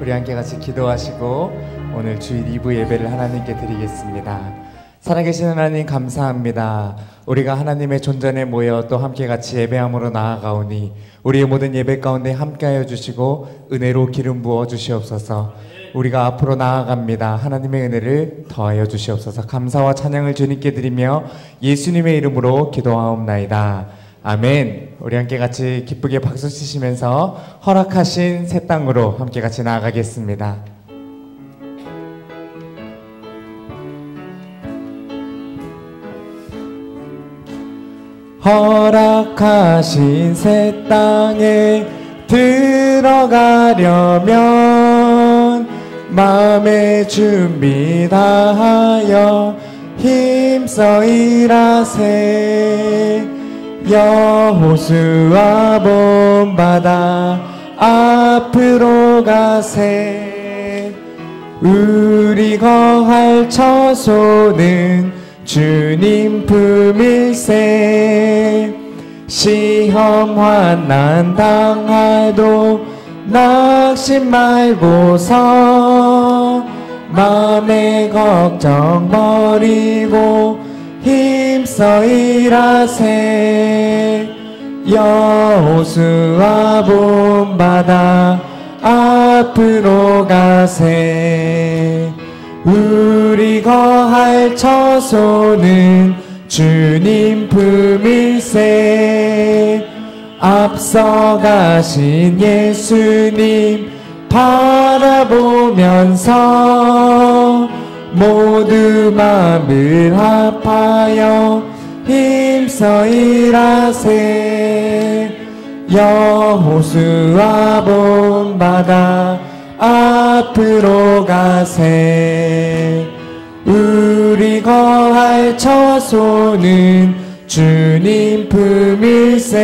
우리 함께 같이 기도하시고 오늘 주일 2부 예배를 하나님께 드리겠습니다. 살아계신 하나님 감사합니다. 우리가 하나님의 존전에 모여 또 함께 같이 예배함으로 나아가오니 우리의 모든 예배 가운데 함께하여 주시고 은혜로 기름 부어 주시옵소서. 우리가 앞으로 나아갑니다. 하나님의 은혜를 더하여 주시옵소서. 감사와 찬양을 주님께 드리며 예수님의 이름으로 기도하옵나이다. 아멘. 우리 함께 같이 기쁘게 박수 치시면서 허락하신 새 땅으로 함께 같이 나아가겠습니다. 허락하신 새 땅에 들어가려면 마음의 준비 다하여 힘써 일하세. 여호수아 본받아 앞으로 가세. 우리 거할 처소는 주님 품일세. 시험 환난 당하도 낙심 말고서 마음의 걱정 버리고 힘써 일하세. 여호수아 본받아 앞으로 가세. 우리 거할 처소는 주님 품일세. 앞서가신 예수님 바라보면서 모두 마음을 합하여 힘써 일하세. 여호수아 본받아 앞으로 가세. 우리 거할 처소는 주님 품일세.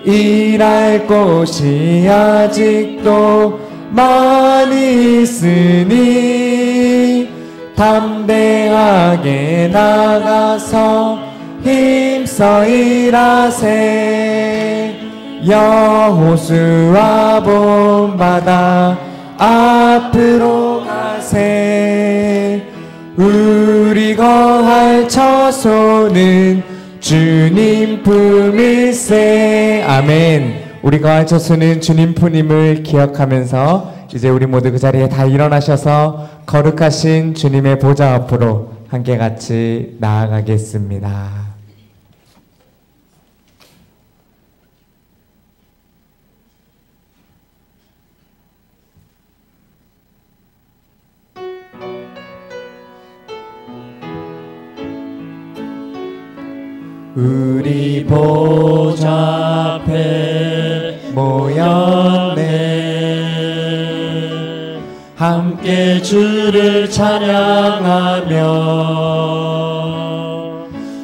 일할 곳이 아직도 많이 있으니 담대하게 나가서 힘써 일하세. 여호수아 본받아 앞으로 가세. 우리 거할 처소는 주님 품일세. 아멘. 우리 거할 처소는 주님 품임을 기억하면서 이제 우리 모두 그 자리에 다 일어나셔서 거룩하신 주님의 보좌 앞으로 함께 같이 나아가겠습니다. 우리 보좌 앞에 모였네. 함께 주를 찬양하며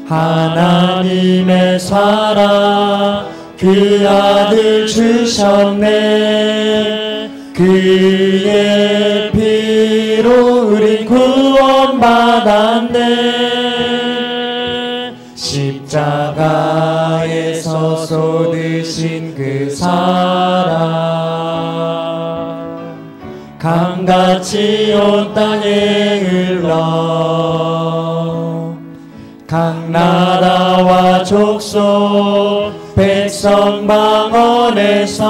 하나님의 사랑 그 아들 주셨네. 그의 피로 우린 구원받았네. 십자가에서 쏟으신 그 사랑 강같이 온 땅에 흘러 각 나라와 족속 백성 방언에서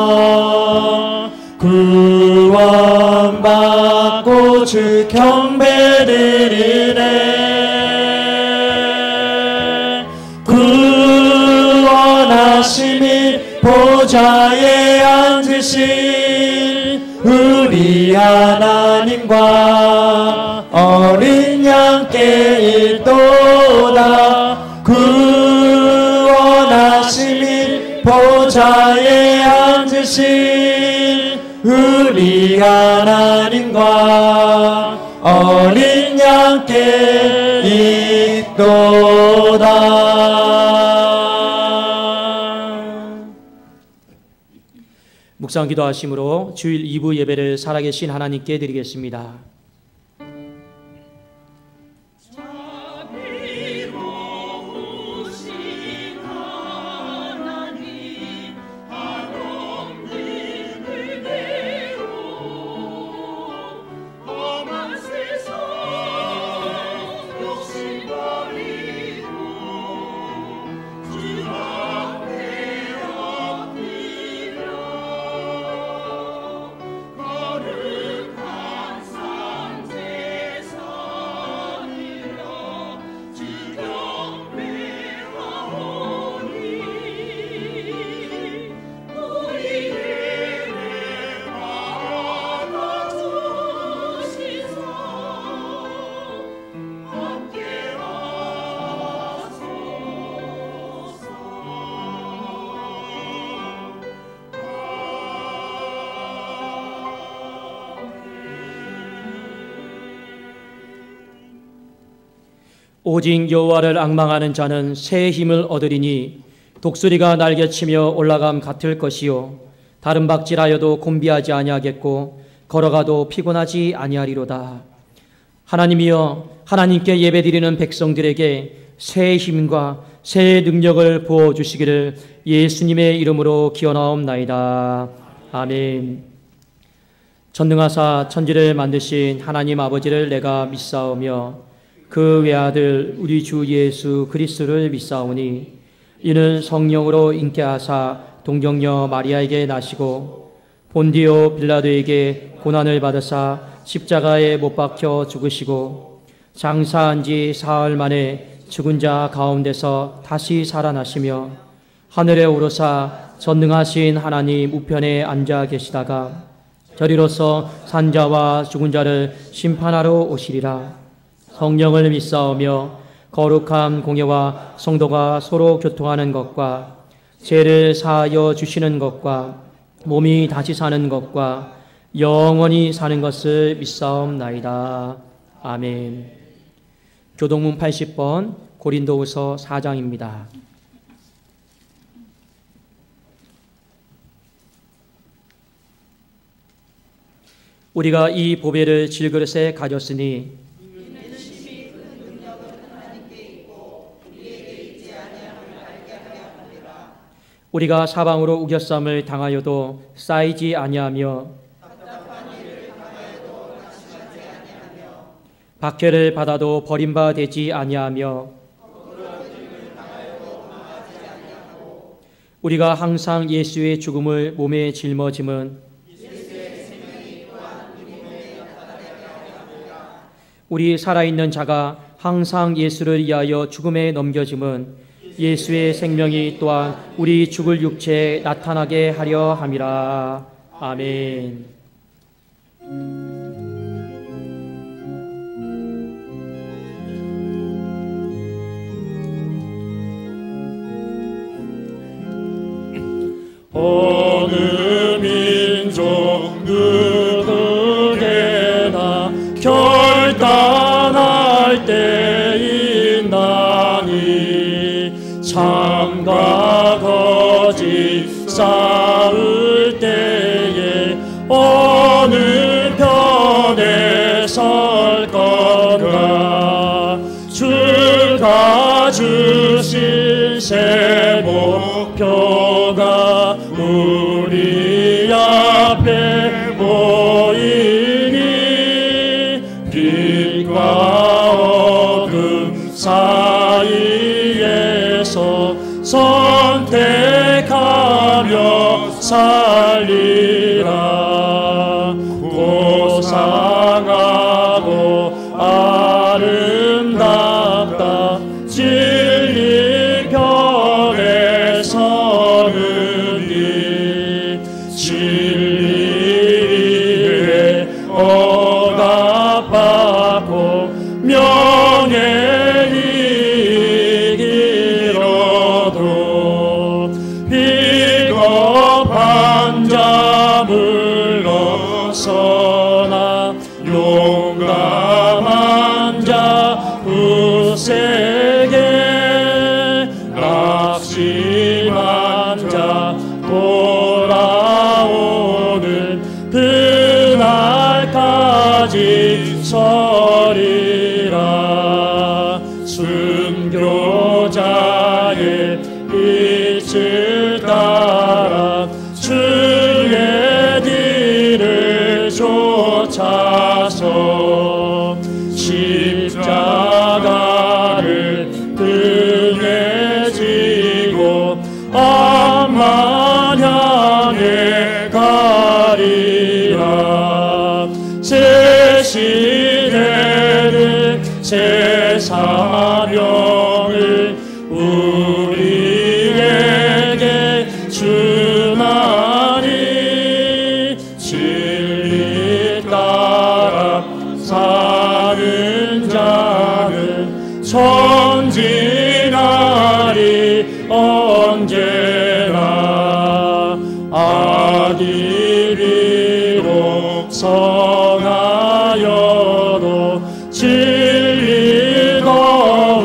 구원받고 주 경배드리네. 구원하심이 보좌에 앉으신 우리 하나님과 어린 양께 일도다. 구원하심이 보좌에 앉으신 우리 하나님과 어린 양께 있도다. 묵상 기도하심으로 주일 2부 예배를 살아계신 하나님께 드리겠습니다. 하나님, 아론들을 오직 여호와를 앙망하는 자는 새 힘을 얻으리니 독수리가 날개치며 올라감 같을 것이요 다른 박질하여도 곤비하지 아니하겠고 걸어가도 피곤하지 아니하리로다. 하나님이여, 하나님께 예배드리는 백성들에게 새 힘과 새 능력을 부어주시기를 예수님의 이름으로 기원하옵나이다. 아멘. 전능하사 천지를 만드신 하나님 아버지를 내가 믿사오며 그 외아들 우리 주 예수 그리스도를 믿사오니 이는 성령으로 잉태하사 동정녀 마리아에게 나시고 본디오 빌라도에게 고난을 받으사 십자가에 못 박혀 죽으시고 장사한 지 사흘 만에 죽은 자 가운데서 다시 살아나시며 하늘에 오르사 전능하신 하나님 우편에 앉아 계시다가 저리로서 산자와 죽은 자를 심판하러 오시리라. 성령을 믿사오며 거룩한 공예와 성도가 서로 교통하는 것과 죄를 사하여 주시는 것과 몸이 다시 사는 것과 영원히 사는 것을 믿사옵나이다. 아멘. 교동문 80번 고린도후서 4장입니다. 우리가 이 보배를 질그릇에 가졌으니 우리가 사방으로 우겨쌈을 당하여도 쌓이지 아니하며 박해를 받아도 버림받지 아니하며 우리가 항상 예수의 죽음을 몸에 짊어짐은 우리 살아있는 자가 항상 예수를 위하여 죽음에 넘겨짐은 예수의 생명이 또한 우리 죽을 육체에 나타나게 하려 함이라. 아멘. 어느 민족 누구에게나 결단할 때 있나니 참과 거짓 싸울 때에 어느 편에 설 건가. 주가 주신 새 목표가 우리 앞에 보이니 빛과 어둠 사이에서 선택하며 살리라. 고상하고 아름답다 진리 편에 서느니 진리에 억압받고 명예를 이기로도 비겁한 자 물러서나 용감한 자 굳세게 낙심한 자 돌아오는 그날까지 서리라. 순교자의 빛을 따라 주의 뒤를 쫓아서 십자가를 등에 지고 암만 향해 가리라. 새 시대는 새 사명을 우리에게 주나니 진리 따라 사는 자는 전진하리 언제나. 악이 비록 성하여도 진리 더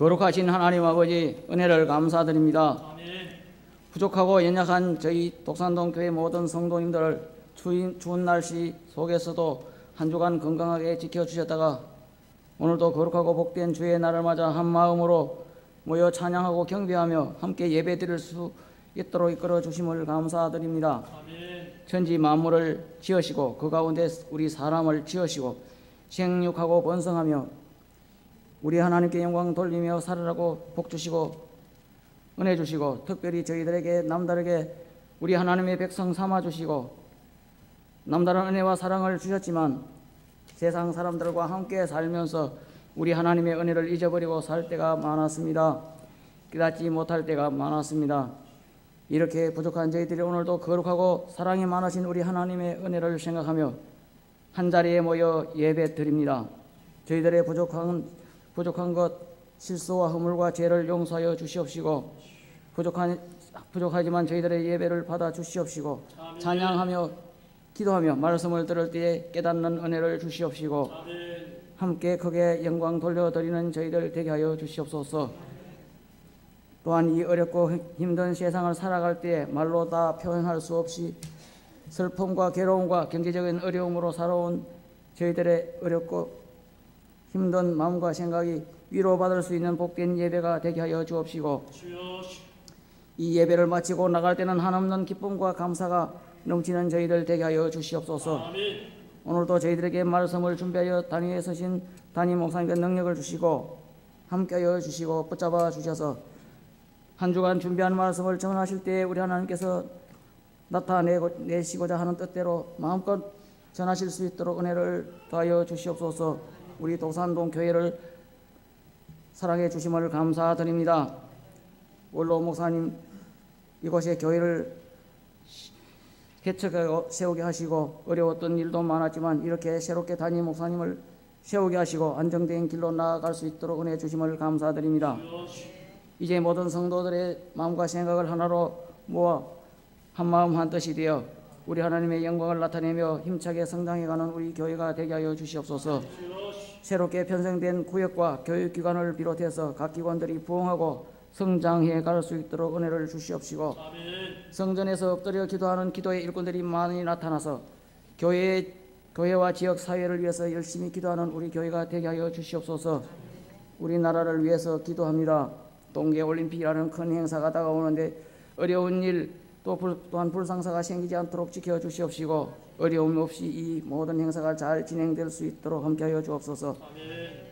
거룩하신 하나님 아버지 은혜를 감사드립니다. 부족하고 연약한 저희 독산동 교회 모든 성도님들을 추운 날씨 속에서도 한 주간 건강하게 지켜주셨다가 오늘도 거룩하고 복된 주의 날을 맞아 한 마음으로 모여 찬양하고 경배하며 함께 예배드릴 수 있도록 이끌어 주심을 감사드립니다. 천지 만물을 지으시고 그 가운데 우리 사람을 지으시고 생육하고 번성하며 우리 하나님께 영광 돌리며 살으라고 복 주시고 은혜 주시고 특별히 저희들에게 남다르게 우리 하나님의 백성 삼아 주시고 남다른 은혜와 사랑을 주셨지만 세상 사람들과 함께 살면서 우리 하나님의 은혜를 잊어버리고 살 때가 많았습니다. 깨닫지 못할 때가 많았습니다. 이렇게 부족한 저희들이 오늘도 거룩하고 사랑이 많으신 우리 하나님의 은혜를 생각하며 한자리에 모여 예배 드립니다. 저희들의 부족한 것 실수와 허물과 죄를 용서하여 주시옵시고 부족하지만 저희들의 예배를 받아 주시옵시고 찬양하며 기도하며 말씀을 들을 때에 깨닫는 은혜를 주시옵시고 함께 크게 영광 돌려드리는 저희들 되게 하여 주시옵소서. 또한 이 어렵고 힘든 세상을 살아갈 때에 말로 다 표현할 수 없이 슬픔과 괴로움과 경제적인 어려움으로 살아온 저희들의 어렵고 힘든 마음과 생각이 위로받을 수 있는 복된 예배가 되게 하여 주옵시고 이 예배를 마치고 나갈 때는 한없는 기쁨과 감사가 넘치는 저희들 되게 하여 주시옵소서. 오늘도 저희들에게 말씀을 준비하여 단위에 서신 담임 목사님께 능력을 주시고 함께하여 주시고 붙잡아 주셔서 한 주간 준비한 말씀을 전하실 때에 우리 하나님께서 나타내시고자 하는 뜻대로 마음껏 전하실 수 있도록 은혜를 더하여 주시옵소서. 우리 독산동 교회를 사랑해 주심을 감사드립니다. 원로 목사님 이곳에 교회를 개척하고 세우게 하시고 어려웠던 일도 많았지만 이렇게 새롭게 담임 목사님을 세우게 하시고 안정된 길로 나아갈 수 있도록 은혜 주심을 감사드립니다. 이제 모든 성도들의 마음과 생각을 하나로 모아 한 마음 한 뜻이 되어 우리 하나님의 영광을 나타내며 힘차게 성장해가는 우리 교회가 되게 하여 주시옵소서. 새롭게 편성된 구역과 교육기관을 비롯해서 각 기관들이 부흥하고 성장해 갈 수 있도록 은혜를 주시옵시고 성전에서 엎드려 기도하는 기도의 일꾼들이 많이 나타나서 교회와 지역 사회를 위해서 열심히 기도하는 우리 교회가 되게 하여 주시옵소서. 우리나라를 위해서 기도합니다. 동계올림픽이라는 큰 행사가 다가오는데 어려운 일 또한 불상사가 생기지 않도록 지켜주시옵시고 어려움 없이 이 모든 행사가 잘 진행될 수 있도록 함께하여 주옵소서.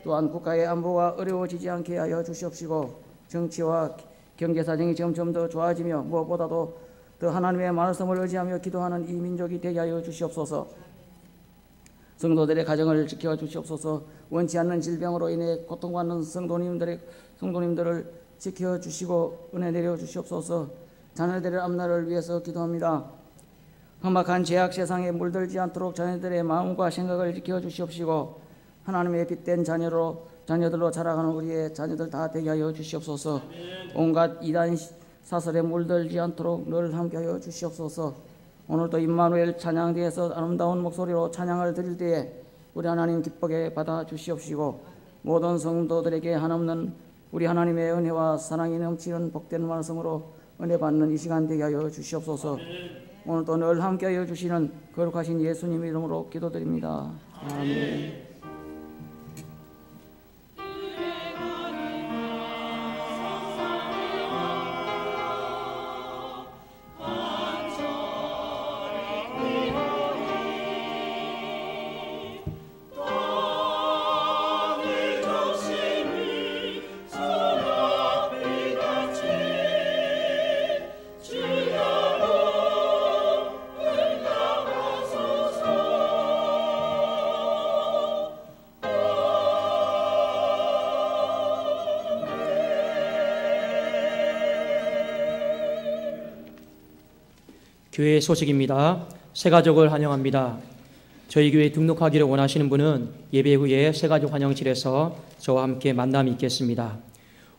또한 국가의 안보가 어려워지지 않게 하여 주시옵시고 정치와 경제사정이 점점 더 좋아지며 무엇보다도 더 하나님의 말씀을 의지하며 기도하는 이 민족이 되게 하여 주시옵소서. 성도들의 가정을 지켜주시옵소서. 원치 않는 질병으로 인해 고통받는 성도님들을 지켜주시고 은혜 내려주시옵소서. 자녀들의 앞날을 위해서 기도합니다. 험악한 죄악 세상에 물들지 않도록 자녀들의 마음과 생각을 지켜주시옵시고 하나님의 빛된 자녀들로 자라가는 우리의 자녀들 다 되게 하여 주시옵소서. 온갖 이단 사설에 물들지 않도록 늘 함께하여 주시옵소서. 오늘도 임마누엘 찬양대에서 아름다운 목소리로 찬양을 드릴 때에 우리 하나님 기쁘게 받아 주시옵시고 모든 성도들에게 한없는 우리 하나님의 은혜와 사랑이 넘치는 복된 말씀으로 은혜 받는 이 시간 되게 하여 주시옵소서. 오늘도 늘 함께하여 주시는 거룩하신 예수님 이름으로 기도드립니다. 아멘. 교회 소식입니다. 새가족을 환영합니다. 저희 교회에 등록하기를 원하시는 분은 예배 후에 새가족 환영실에서 저와 함께 만남이 있겠습니다.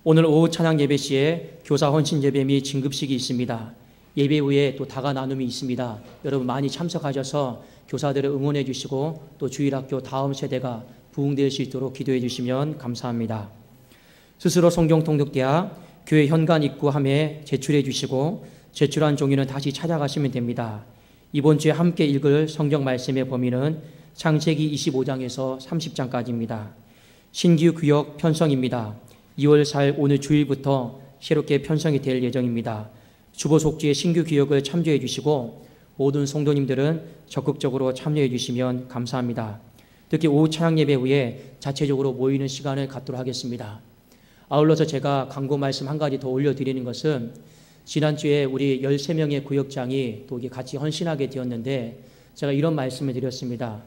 오늘 오후 찬양 예배 시에 교사 헌신 예배 및 진급식이 있습니다. 예배 후에 또 다가 나눔이 있습니다. 여러분 많이 참석하셔서 교사들을 응원해 주시고 또 주일학교 다음 세대가 부흥될 수 있도록 기도해 주시면 감사합니다. 스스로 성경 통독대학 교회 현관 입구함에 제출해 주시고 제출한 종이는 다시 찾아가시면 됩니다. 이번 주에 함께 읽을 성경 말씀의 범위는 창세기 25장에서 30장까지입니다. 신규 구역 편성입니다. 2월 4일 오늘 주일부터 새롭게 편성이 될 예정입니다. 주보속지의 신규 구역을 참조해 주시고 모든 성도님들은 적극적으로 참여해 주시면 감사합니다. 특히 오후 찬양 예배 후에 자체적으로 모이는 시간을 갖도록 하겠습니다. 아울러서 제가 광고 말씀 한 가지 더 올려드리는 것은 지난주에 우리 13명의 구역장이 또 같이 헌신하게 되었는데 제가 이런 말씀을 드렸습니다.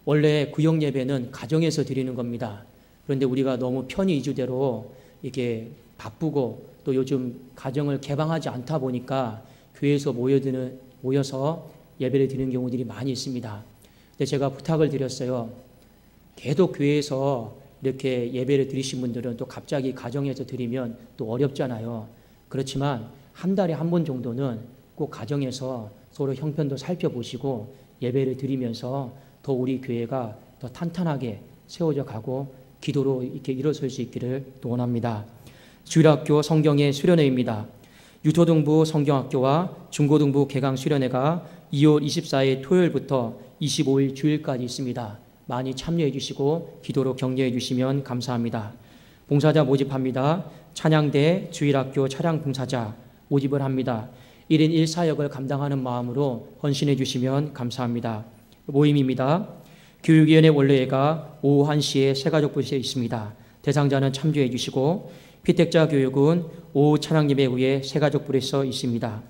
원래 구역 예배는 가정에서 드리는 겁니다. 그런데 우리가 너무 편의 이주대로 이렇게 바쁘고 또 요즘 가정을 개방하지 않다 보니까 교회에서 모여서 예배를 드리는 경우들이 많이 있습니다. 근데 제가 부탁을 드렸어요. 계속 교회에서 이렇게 예배를 드리신 분들은 또 갑자기 가정에서 드리면 또 어렵잖아요. 그렇지만 한 달에 한 번 정도는 꼭 가정에서 서로 형편도 살펴보시고 예배를 드리면서 더 우리 교회가 더 탄탄하게 세워져 가고 기도로 이렇게 일어설 수 있기를 원합니다. 주일학교 성경의 수련회입니다. 유초등부 성경학교와 중고등부 개강 수련회가 2월 24일 토요일부터 25일 주일까지 있습니다. 많이 참여해 주시고 기도로 격려해 주시면 감사합니다. 봉사자 모집합니다. 찬양대 주일학교 차량 봉사자 모집을 합니다. 1인 1사역을 감당하는 마음으로 헌신해 주시면 감사합니다. 모임입니다. 교육위원회 원래회가 오후 1시에 새가족부시에 있습니다. 대상자는 참조해 주시고 피택자 교육은 오후 찬양예배 후에 새가족부에서 있습니다.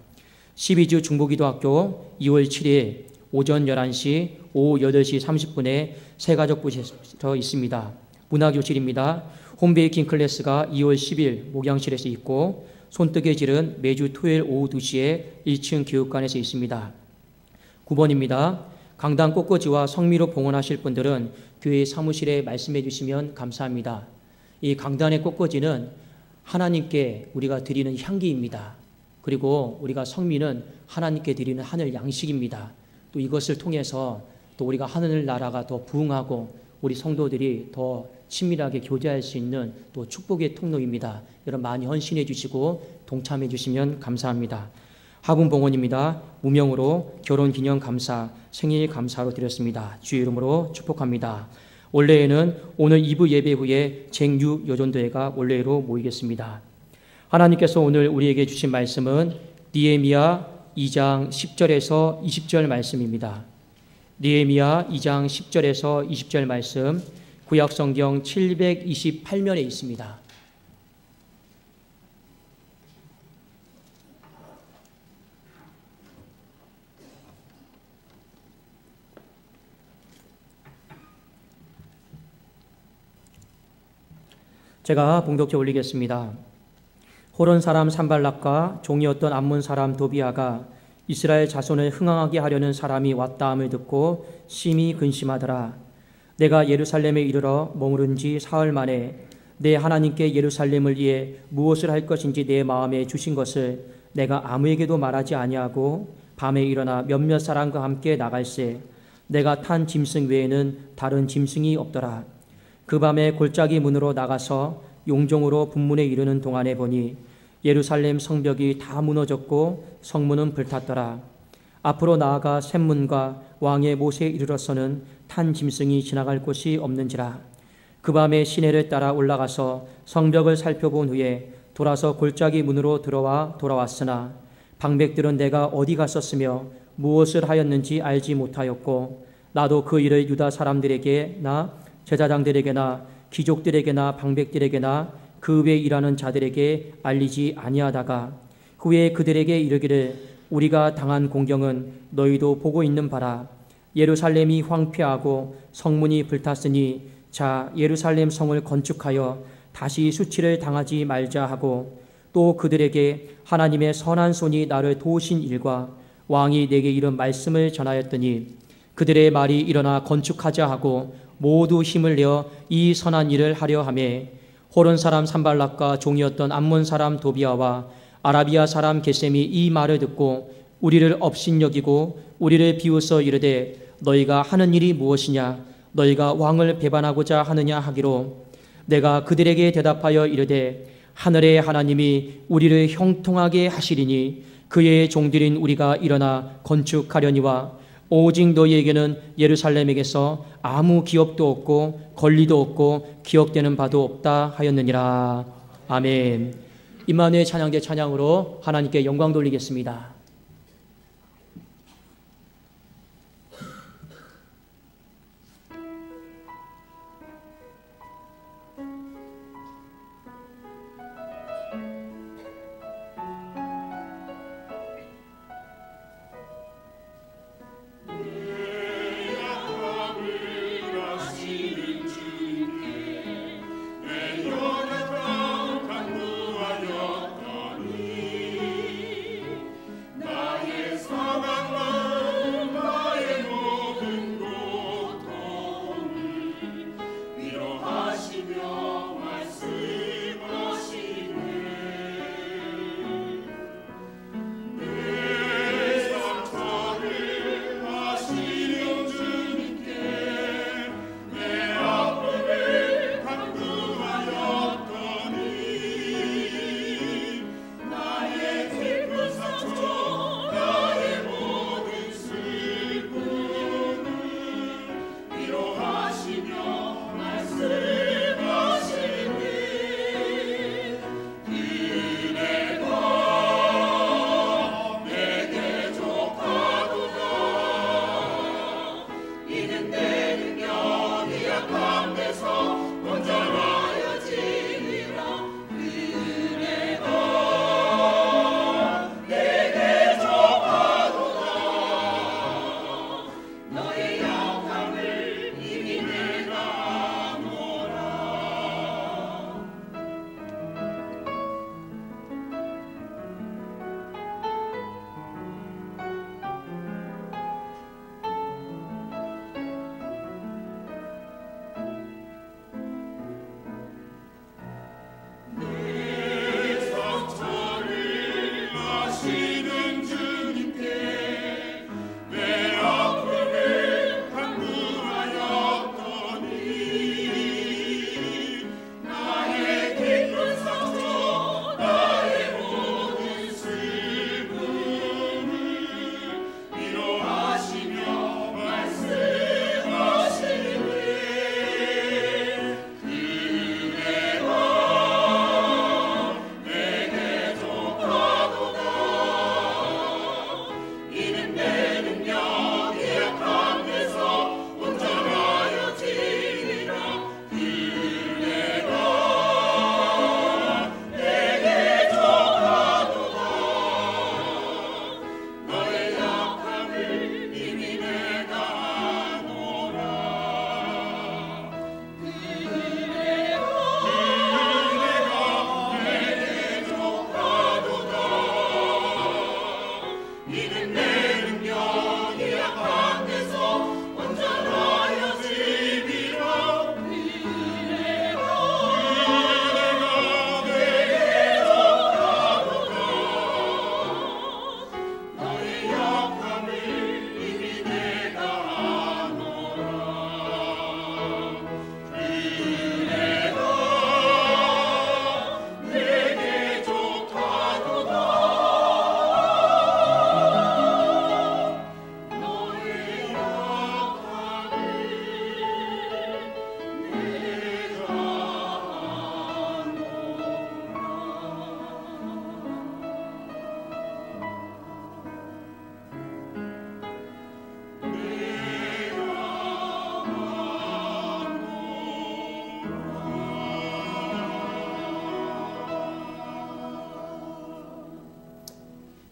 12주 중보기도학교 2월 7일 오전 11시, 오후 8시 30분에 새가족부에서 있습니다. 문화교실입니다. 홈베이킹 클래스가 2월 10일 목양실에서 있고 손뜨개질은 매주 토요일 오후 2시에 1층 교육관에서 있습니다. 9번입니다. 강단 꽃꽂이와 성미로 봉헌하실 분들은 교회 사무실에 말씀해 주시면 감사합니다. 이 강단의 꽃꽂이는 하나님께 우리가 드리는 향기입니다. 그리고 우리가 성미는 하나님께 드리는 하늘 양식입니다. 또 이것을 통해서 또 우리가 하늘나라가 더 부흥하고 우리 성도들이 더 친밀하게 교제할 수 있는 또 축복의 통로입니다. 여러분 많이 헌신해 주시고 동참해 주시면 감사합니다. 하분봉헌입니다. 무명으로 결혼기념 감사, 생일 감사로 드렸습니다. 주의 이름으로 축복합니다. 원래에는 오늘 2부 예배 후에 쟁유 여전도회가 원래로 모이겠습니다. 하나님께서 오늘 우리에게 주신 말씀은 느헤미야 2장 10절에서 20절 말씀입니다. 느헤미야 2장 10절에서 20절 말씀 구약성경 728면에 있습니다. 제가 봉독해 올리겠습니다. 호론 사람 산발락과 종이었던 암몬 사람 도비아가 이스라엘 자손을 흥황하게 하려는 사람이 왔다함을 듣고 심히 근심하더라. 내가 예루살렘에 이르러 머무른 지 사흘 만에 내 하나님께 예루살렘을 위해 무엇을 할 것인지 내 마음에 주신 것을 내가 아무에게도 말하지 아니하고 밤에 일어나 몇몇 사람과 함께 나갈새 내가 탄 짐승 외에는 다른 짐승이 없더라. 그 밤에 골짜기 문으로 나가서 용종으로 분문에 이르는 동안에 보니 예루살렘 성벽이 다 무너졌고 성문은 불탔더라. 앞으로 나아가 샘문과 왕의 못에 이르러서는 탄 짐승이 지나갈 곳이 없는지라. 그 밤에 시내를 따라 올라가서 성벽을 살펴본 후에 돌아서 골짜기 문으로 돌아왔으나 방백들은 내가 어디 갔었으며 무엇을 하였는지 알지 못하였고 나도 그 일을 유다 사람들에게나 제사장들에게나 귀족들에게나 방백들에게나 그 외에 일하는 자들에게 알리지 아니하다가 후에 그들에게 이르기를 우리가 당한 공경은 너희도 보고 있는 바라. 예루살렘이 황폐하고 성문이 불탔으니 자 예루살렘 성을 건축하여 다시 수치를 당하지 말자 하고 또 그들에게 하나님의 선한 손이 나를 도우신 일과 왕이 내게 이른 말씀을 전하였더니 그들의 말이 일어나 건축하자 하고 모두 힘을 내어 이 선한 일을 하려 하매 호론 사람 산발락과 종이었던 암몬 사람 도비아와 아라비아 사람 게셈이 이 말을 듣고 우리를 업신여기고 우리를 비웃어 이르되 너희가 하는 일이 무엇이냐 너희가 왕을 배반하고자 하느냐 하기로 내가 그들에게 대답하여 이르되 하늘의 하나님이 우리를 형통하게 하시리니 그의 종들인 우리가 일어나 건축하려니와 오직 너희에게는 예루살렘에게서 아무 기업도 없고 권리도 없고 기억되는 바도 없다 하였느니라. 아멘. 임마누엘 찬양대 찬양으로 하나님께 영광 돌리겠습니다.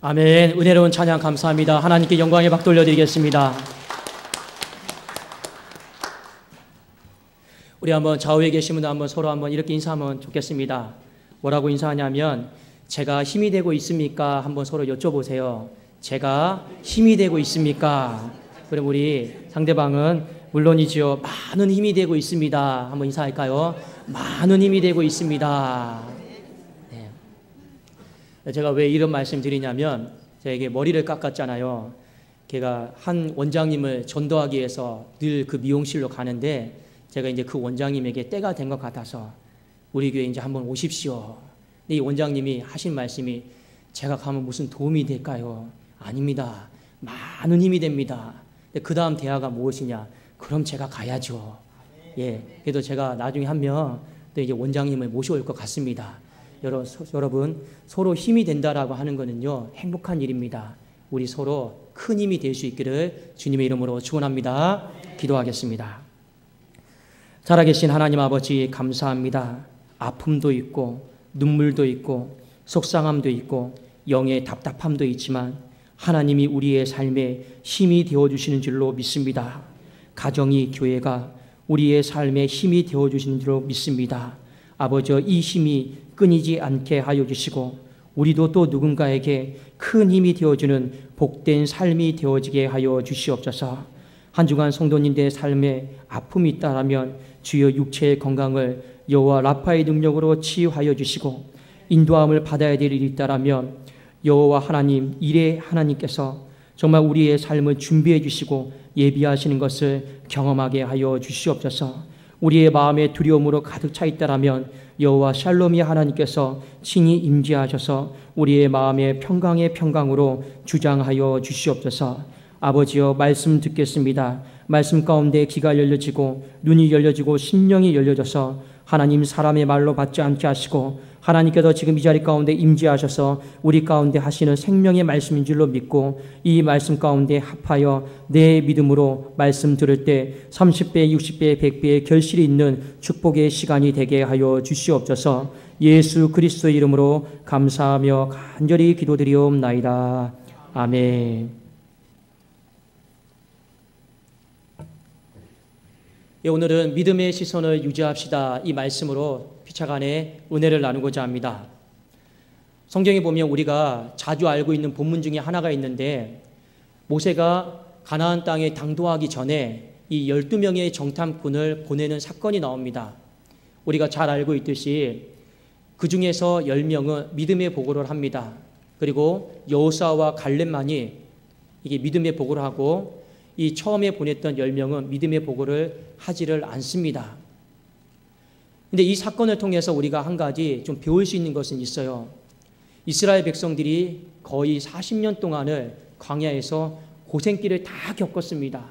아멘. 은혜로운 찬양 감사합니다. 하나님께 영광의 박 돌려드리겠습니다. 우리 한번 좌우에 계신 분들 한번 서로 한번 이렇게 인사하면 좋겠습니다. 뭐라고 인사하냐면 제가 힘이 되고 있습니까? 한번 서로 여쭤보세요. 제가 힘이 되고 있습니까? 그럼 우리 상대방은 물론이지요. 많은 힘이 되고 있습니다. 한번 인사할까요? 많은 힘이 되고 있습니다. 네. 제가 왜 이런 말씀 드리냐면 제가 머리를 깎았잖아요. 걔가 한 원장님을 전도하기 위해서 늘 그 미용실로 가는데 제가 이제 그 원장님에게 때가 된 것 같아서 우리 교회 이제 한번 오십시오. 근데 이 원장님이 하신 말씀이 제가 가면 무슨 도움이 될까요? 아닙니다. 많은 힘이 됩니다. 그 다음 대화가 무엇이냐? 그럼 제가 가야죠. 예, 그래도 제가 나중에 한 명 또 이제 원장님을 모셔올 것 같습니다. 여러분, 서로 힘이 된다라고 하는 거는요, 행복한 일입니다. 우리 서로 큰 힘이 될 수 있기를 주님의 이름으로 축원합니다. 기도하겠습니다. 살아계신 하나님 아버지 감사합니다. 아픔도 있고 눈물도 있고 속상함도 있고 영의 답답함도 있지만 하나님이 우리의 삶에 힘이 되어주시는 줄로 믿습니다. 가정이, 교회가 우리의 삶에 힘이 되어주시는 줄로 믿습니다. 아버지, 이 힘이 끊이지 않게 하여 주시고 우리도 또 누군가에게 큰 힘이 되어주는 복된 삶이 되어지게 하여 주시옵소서. 한 주간 성도님들의 삶에 아픔이 있다라면 주여 육체의 건강을 여호와 라파의 능력으로 치유하여 주시고, 인도함을 받아야 될 일이 있다라면 여호와 하나님, 일의 하나님께서 정말 우리의 삶을 준비해 주시고 예비하시는 것을 경험하게 하여 주시옵소서. 우리의 마음에 두려움으로 가득 차 있다라면 여호와 샬롬이 하나님께서 친히 임재하셔서 우리의 마음에 평강의 평강으로 주장하여 주시옵소서. 아버지여, 말씀 듣겠습니다. 말씀 가운데 귀가 열려지고 눈이 열려지고 심령이 열려져서 하나님 사람의 말로 받지 않게 하시고 하나님께서 지금 이 자리 가운데 임재하셔서 우리 가운데 하시는 생명의 말씀인 줄로 믿고 이 말씀 가운데 합하여 내 믿음으로 말씀 들을 때 30배, 60배, 100배의 결실이 있는 축복의 시간이 되게 하여 주시옵소서. 예수 그리스도의 이름으로 감사하며 간절히 기도드리옵나이다. 아멘. 오늘은 믿음의 시선을 유지합시다, 이 말씀으로 피차간에 은혜를 나누고자 합니다. 성경에 보면 우리가 자주 알고 있는 본문 중에 하나가 있는데, 모세가 가나안 땅에 당도하기 전에 이 12명의 정탐꾼을 보내는 사건이 나옵니다. 우리가 잘 알고 있듯이 그 중에서 10명은 믿음의 보고를 합니다. 그리고 여호수아와 갈렙만이 이게 믿음의 보고를 하고, 이 처음에 보냈던 10명은 믿음의 보고를 하지를 않습니다. 근데 이 사건을 통해서 우리가 한 가지 좀 배울 수 있는 것은 있어요. 이스라엘 백성들이 거의 40년 동안을 광야에서 고생길을 다 겪었습니다.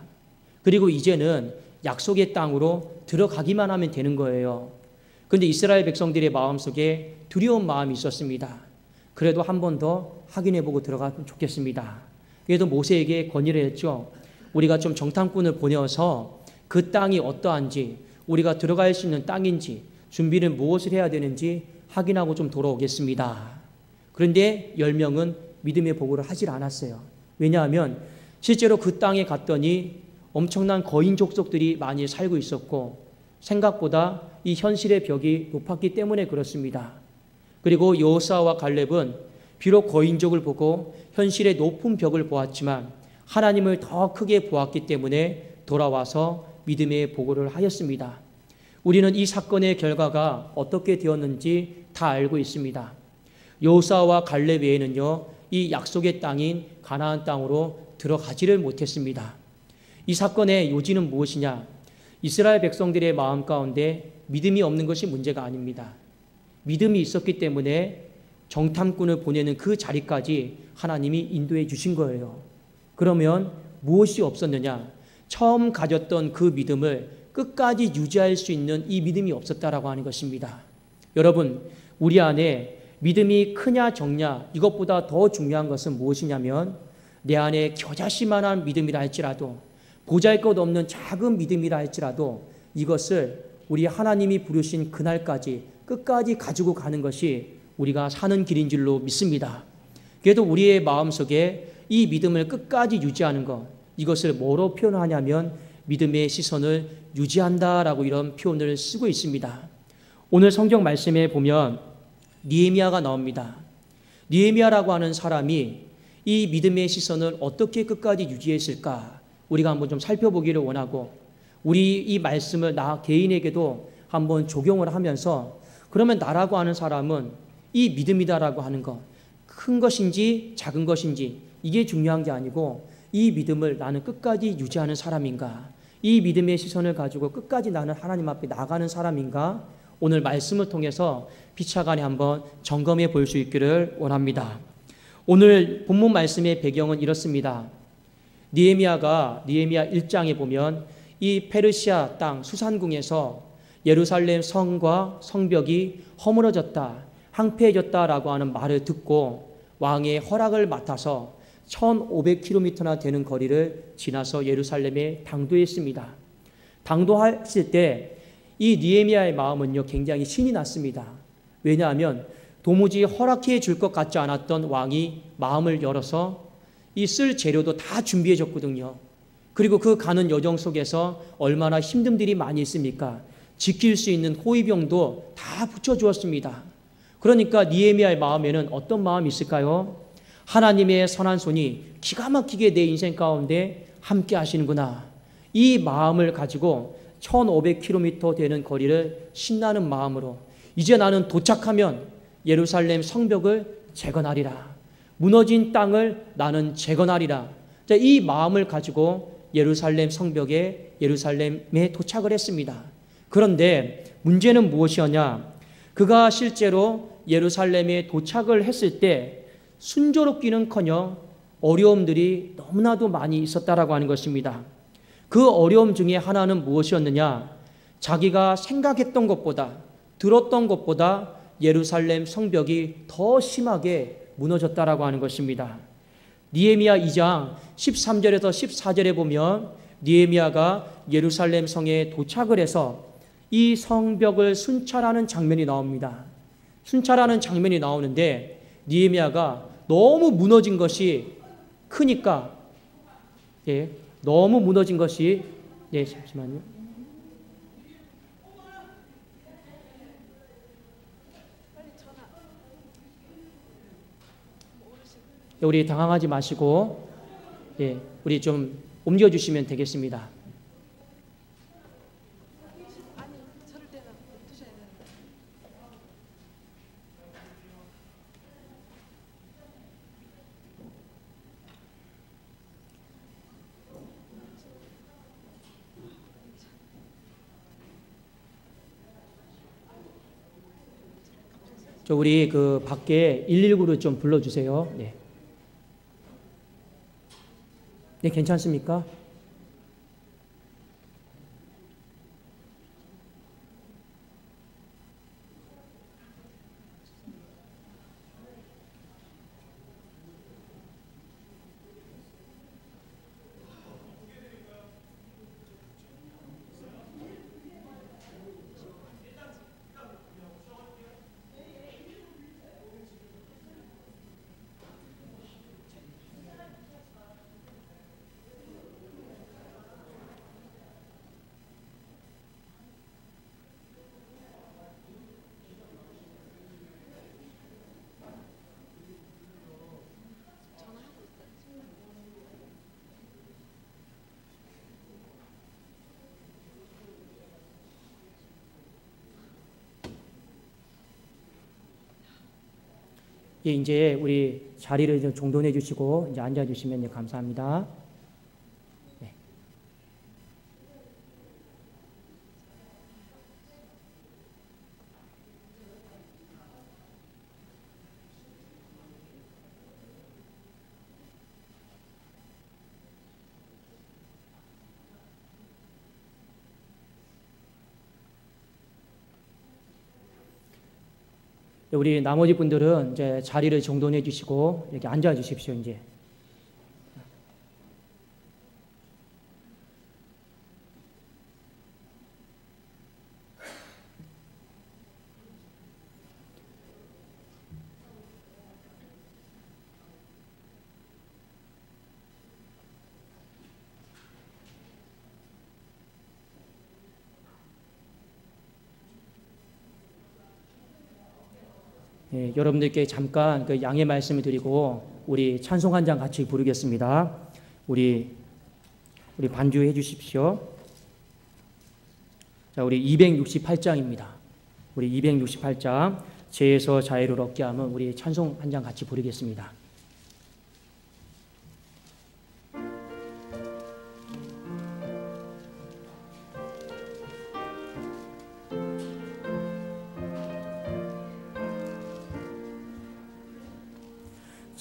그리고 이제는 약속의 땅으로 들어가기만 하면 되는 거예요. 그런데 이스라엘 백성들의 마음속에 두려운 마음이 있었습니다. 그래도 한 번 더 확인해보고 들어가면 좋겠습니다. 그래도 모세에게 건의를 했죠. 우리가 좀 정탐꾼을 보내서 그 땅이 어떠한지, 우리가 들어갈 수 있는 땅인지, 준비를 무엇을 해야 되는지 확인하고 좀 돌아오겠습니다. 그런데 10명은 믿음의 보고를 하질 않았어요. 왜냐하면 실제로 그 땅에 갔더니 엄청난 거인 족속들이 많이 살고 있었고, 생각보다 이 현실의 벽이 높았기 때문에 그렇습니다. 그리고 여호수아와 갈렙은 비록 거인족을 보고 현실의 높은 벽을 보았지만 하나님을 더 크게 보았기 때문에 돌아와서 믿음의 보고를 하였습니다. 우리는 이 사건의 결과가 어떻게 되었는지 다 알고 있습니다. 여호수아와 갈렙 외에는요, 이 약속의 땅인 가나안 땅으로 들어가지를 못했습니다. 이 사건의 요지는 무엇이냐? 이스라엘 백성들의 마음 가운데 믿음이 없는 것이 문제가 아닙니다. 믿음이 있었기 때문에 정탐꾼을 보내는 그 자리까지 하나님이 인도해 주신 거예요. 그러면 무엇이 없었느냐? 처음 가졌던 그 믿음을 끝까지 유지할 수 있는 이 믿음이 없었다라고 하는 것입니다. 여러분, 우리 안에 믿음이 크냐 적냐, 이것보다 더 중요한 것은 무엇이냐면, 내 안에 겨자씨만한 믿음이라 할지라도, 보잘것없는 작은 믿음이라 할지라도 이것을 우리 하나님이 부르신 그날까지 끝까지 가지고 가는 것이 우리가 사는 길인 줄로 믿습니다. 그래도 우리의 마음속에 이 믿음을 끝까지 유지하는 것, 이것을 뭐로 표현하냐면 믿음의 시선을 유지한다라고 이런 표현을 쓰고 있습니다. 오늘 성경 말씀에 보면 느헤미야가 나옵니다. 느헤미야라고 하는 사람이 이 믿음의 시선을 어떻게 끝까지 유지했을까, 우리가 한번 좀 살펴보기를 원하고, 우리 이 말씀을 나 개인에게도 한번 적용을 하면서, 그러면 나라고 하는 사람은 이 믿음이다라고 하는 것, 큰 것인지 작은 것인지 이게 중요한 게 아니고, 이 믿음을 나는 끝까지 유지하는 사람인가, 이 믿음의 시선을 가지고 끝까지 나는 하나님 앞에 나가는 사람인가, 오늘 말씀을 통해서 피차간에 한번 점검해 볼 수 있기를 원합니다. 오늘 본문 말씀의 배경은 이렇습니다. 느헤미야 1장에 보면 이 페르시아 땅 수산궁에서 예루살렘 성과 성벽이 허물어졌다, 황폐해졌다라고 하는 말을 듣고 왕의 허락을 맡아서 1500km나 되는 거리를 지나서 예루살렘에 당도했습니다. 당도했을 때 이 느헤미야의 마음은요 굉장히 신이 났습니다. 왜냐하면 도무지 허락해 줄 것 같지 않았던 왕이 마음을 열어서 이 쓸 재료도 다 준비해 줬거든요. 그리고 그 가는 여정 속에서 얼마나 힘듦들이 많이 있습니까? 지킬 수 있는 호위병도 다 붙여주었습니다. 그러니까 느헤미야의 마음에는 어떤 마음이 있을까요? 하나님의 선한 손이 기가 막히게 내 인생 가운데 함께 하시는구나. 이 마음을 가지고 1500km 되는 거리를 신나는 마음으로 이제 나는 도착하면 예루살렘 성벽을 재건하리라. 무너진 땅을 나는 재건하리라. 이 마음을 가지고 예루살렘 예루살렘에 도착을 했습니다. 그런데 문제는 무엇이었냐? 그가 실제로 예루살렘에 도착을 했을 때 순조롭기는커녕 어려움들이 너무나도 많이 있었다라고 하는 것입니다. 그 어려움 중에 하나는 무엇이었느냐? 자기가 생각했던 것보다, 들었던 것보다 예루살렘 성벽이 더 심하게 무너졌다라고 하는 것입니다. 느헤미야 2장 13절에서 14절에 보면 느헤미야가 예루살렘 성에 도착을 해서 이 성벽을 순찰하는 장면이 나옵니다. 순찰하는 장면이 나오는데 느헤미야가 너무 무너진 것이 크니까 너무 무너진 것이 잠시만요. 우리 당황하지 마시고 우리 좀 옮겨주시면 되겠습니다. 우리 그 밖에 119를 좀 불러주세요. 네, 괜찮습니까? 이제 우리 자리를 좀 정돈해 주시고 이제 앉아 주시면 감사합니다. 네. 우리 나머지 분들은 이제 자리를 정돈해 주시고 이렇게 앉아 주십시오. 이제. 여러분들께 잠깐 그 양해 말씀을 드리고 우리 찬송 한 장 같이 부르겠습니다. 우리 반주해 주십시오. 자, 우리 268장입니다. 우리 268장 죄에서 자유를 얻게 하면 우리 찬송 한 장 같이 부르겠습니다.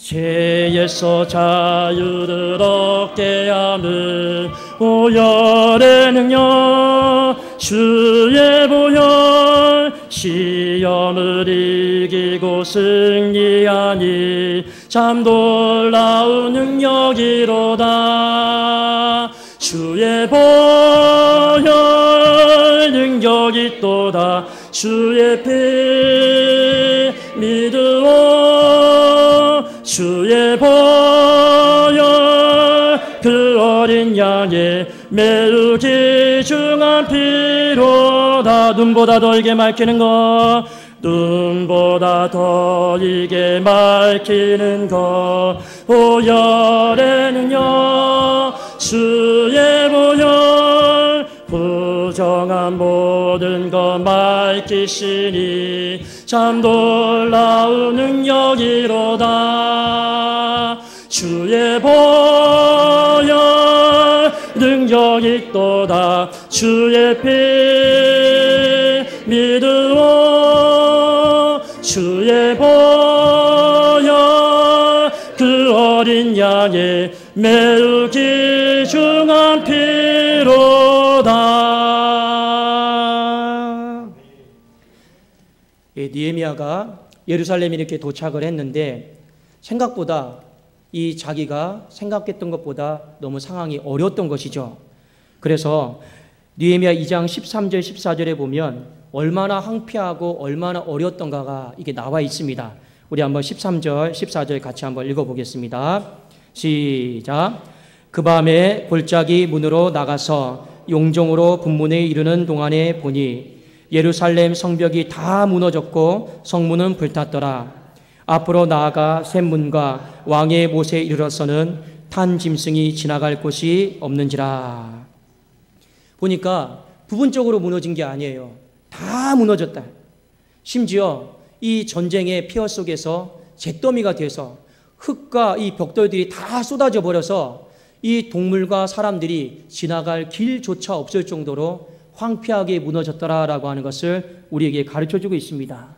죄에서 자유를 얻게 하는 보혈의 능력 주의 보혈 시험을 이기고 승리하니 참 놀라운 능력이로다. 주의 보혈 능력이 또다. 주의 피 믿으오. 주의 보혈 그 어린 양의 매우 귀중한 피로다. 눈보다 더 이게 맑히는 것, 눈보다 더 이게 맑히는 것, 보혈의 능력 주의 보혈 부정한 모든 것 맑히시니 참 놀라운 능력이로다. 주의 보혈 능력이 또다. 주의 피 믿으오. 주의 보혈 그 어린 양의 매우 귀중한 피로다. 느헤미야가 예루살렘에 이렇게 도착을 했는데 생각보다 이 자기가 생각했던 것보다 너무 상황이 어려웠던 것이죠. 그래서 느헤미야 2장 13절 14절에 보면 얼마나 황폐하고 얼마나 어려웠던가가 이게 나와 있습니다. 우리 한번 13절 14절 같이 한번 읽어보겠습니다. 시작. 그 밤에 골짜기 문으로 나가서 용종으로 분문에 이르는 동안에 보니 예루살렘 성벽이 다 무너졌고 성문은 불탔더라. 앞으로 나아가 샘문과 왕의 못에 이르러서는 탄 짐승이 지나갈 곳이 없는지라. 보니까 부분적으로 무너진 게 아니에요. 다 무너졌다. 심지어 이 전쟁의 폐허 속에서 잿더미가 돼서 흙과 이 벽돌들이 다 쏟아져 버려서 이 동물과 사람들이 지나갈 길조차 없을 정도로 황폐하게 무너졌더라라고 하는 것을 우리에게 가르쳐주고 있습니다.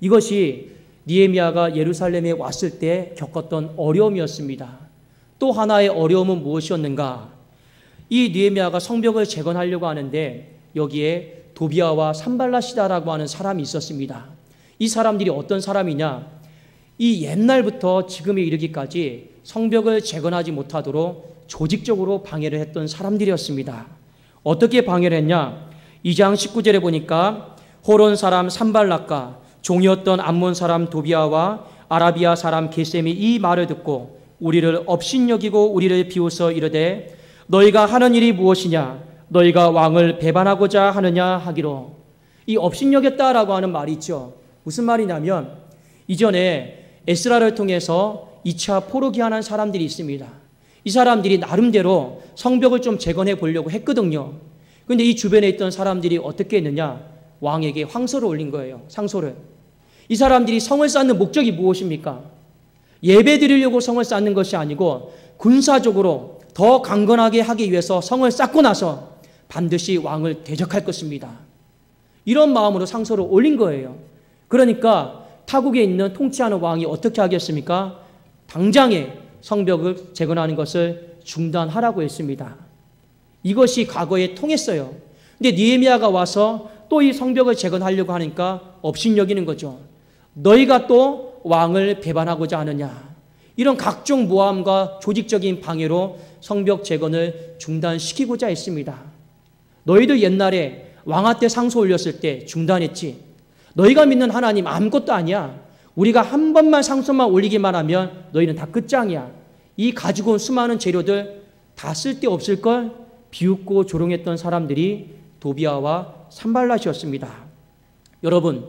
이것이 느헤미야가 예루살렘에 왔을 때 겪었던 어려움이었습니다. 또 하나의 어려움은 무엇이었는가? 이 느헤미야가 성벽을 재건하려고 하는데 여기에 도비아와 산발랏이라고 하는 사람이 있었습니다. 이 사람들이 어떤 사람이냐? 이 옛날부터 지금에 이르기까지 성벽을 재건하지 못하도록 조직적으로 방해를 했던 사람들이었습니다. 어떻게 방해를 했냐? 2장 19절에 보니까 호론 사람 산발랏과 종이었던 암몬 사람 도비아와 아라비아 사람 게셈이 이 말을 듣고 우리를 업신여기고 우리를 비웃어 이르되 너희가 하는 일이 무엇이냐? 너희가 왕을 배반하고자 하느냐 하기로. 이 업신여겼다라고 하는 말이 있죠. 무슨 말이냐면 이전에 에스라를 통해서 2차 포로기한한 사람들이 있습니다. 이 사람들이 나름대로 성벽을 좀 재건해 보려고 했거든요. 그런데 이 주변에 있던 사람들이 어떻게 했느냐? 왕에게 황소를 올린 거예요. 상소를. 이 사람들이 성을 쌓는 목적이 무엇입니까? 예배 드리려고 성을 쌓는 것이 아니고 군사적으로 더 강건하게 하기 위해서 성을 쌓고 나서 반드시 왕을 대적할 것입니다. 이런 마음으로 상소를 올린 거예요. 그러니까 타국에 있는 통치하는 왕이 어떻게 하겠습니까? 당장에 성벽을 재건하는 것을 중단하라고 했습니다. 이것이 과거에 통했어요. 근데 느헤미야가 와서 또 이 성벽을 재건하려고 하니까 업신여기는 거죠. 너희가 또 왕을 배반하고자 하느냐. 이런 각종 모함과 조직적인 방해로 성벽 재건을 중단시키고자 했습니다. 너희들 옛날에 왕한테 상소 올렸을 때 중단했지. 너희가 믿는 하나님 아무것도 아니야. 우리가 한 번만 상소만 올리기만 하면 너희는 다 끝장이야. 이 가지고 온 수많은 재료들 다 쓸데없을걸? 비웃고 조롱했던 사람들이 도비아와 산발랏이었습니다. 여러분,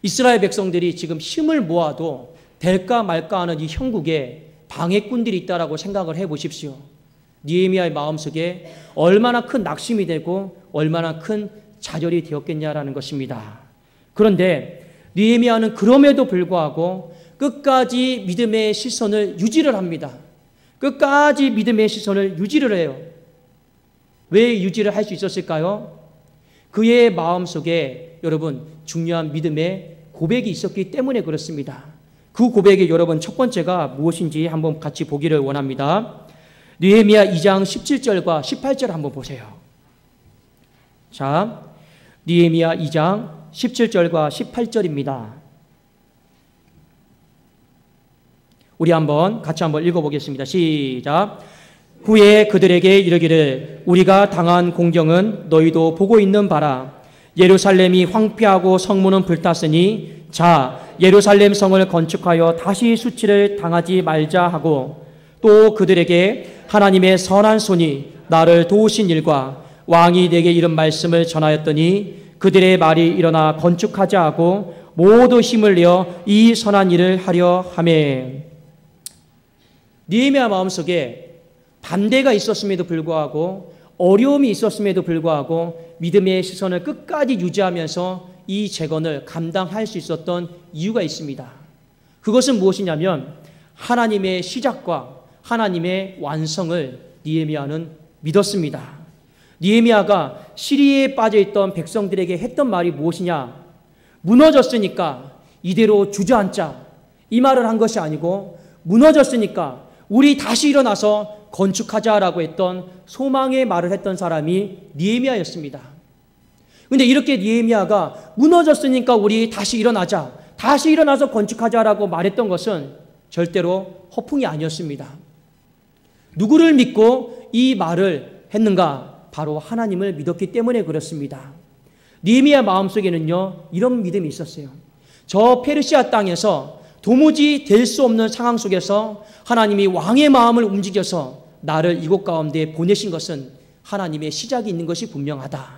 이스라엘 백성들이 지금 힘을 모아도 될까 말까 하는 이 형국에 방해꾼들이 있다라고 생각을 해보십시오. 느헤미야의 마음속에 얼마나 큰 낙심이 되고 얼마나 큰 좌절이 되었겠냐라는 것입니다. 그런데 느헤미야는 그럼에도 불구하고 끝까지 믿음의 시선을 유지를 합니다. 끝까지 믿음의 시선을 유지를 해요. 왜 유지를 할 수 있었을까요? 그의 마음속에 여러분 중요한 믿음의 고백이 있었기 때문에 그렇습니다. 그 고백의 여러분 첫 번째가 무엇인지 한번 같이 보기를 원합니다. 느헤미야 2장 17절과 18절 한번 보세요. 자, 느헤미야 2장 17절과 18절입니다. 우리 같이 한번 읽어보겠습니다. 시작. 후에 그들에게 이르기를 우리가 당한 공경은 너희도 보고 있는 바라. 예루살렘이 황폐하고 성문은 불탔으니 자 예루살렘 성을 건축하여 다시 수치를 당하지 말자 하고, 또 그들에게 하나님의 선한 손이 나를 도우신 일과 왕이 내게 이런 말씀을 전하였더니 그들의 말이 일어나 건축하자 하고 모두 힘을 내어 이 선한 일을 하려 하매. 느헤미야 마음속에 반대가 있었음에도 불구하고 어려움이 있었음에도 불구하고 믿음의 시선을 끝까지 유지하면서 이 재건을 감당할 수 있었던 이유가 있습니다. 그것은 무엇이냐면 하나님의 시작과 하나님의 완성을 느헤미야는 믿었습니다. 느헤미야가 시리에 빠져있던 백성들에게 했던 말이 무엇이냐? 무너졌으니까 이대로 주저앉자, 이 말을 한 것이 아니고 무너졌으니까 우리 다시 일어나서 건축하자라고 했던 소망의 말을 했던 사람이 느헤미야였습니다. 그런데 이렇게 느헤미야가 무너졌으니까 우리 다시 일어나자, 다시 일어나서 건축하자라고 말했던 것은 절대로 허풍이 아니었습니다. 누구를 믿고 이 말을 했는가? 바로 하나님을 믿었기 때문에 그렇습니다. 느헤미야 마음속에는요, 이런 믿음이 있었어요. 저 페르시아 땅에서 도무지 될 수 없는 상황 속에서 하나님이 왕의 마음을 움직여서 나를 이곳 가운데 보내신 것은 하나님의 시작이 있는 것이 분명하다.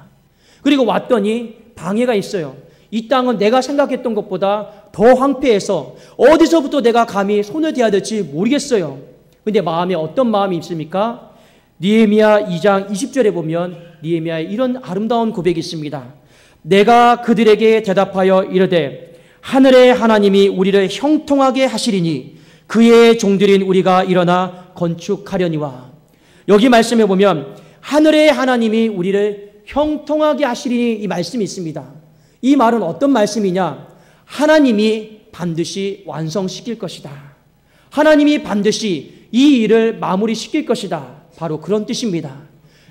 그리고 왔더니 방해가 있어요. 이 땅은 내가 생각했던 것보다 더 황폐해서 어디서부터 내가 감히 손을 대야 될지 모르겠어요. 그런데 마음에 어떤 마음이 있습니까? 느헤미야 2장 20절에 보면 느헤미야의 이런 아름다운 고백이 있습니다. 내가 그들에게 대답하여 이르되 하늘의 하나님이 우리를 형통하게 하시리니 그의 종들인 우리가 일어나 건축하려니와. 여기 말씀해 보면 하늘의 하나님이 우리를 형통하게 하시리니 이 말씀이 있습니다. 이 말은 어떤 말씀이냐? 하나님이 반드시 완성시킬 것이다. 하나님이 반드시 이 일을 마무리시킬 것이다. 바로 그런 뜻입니다.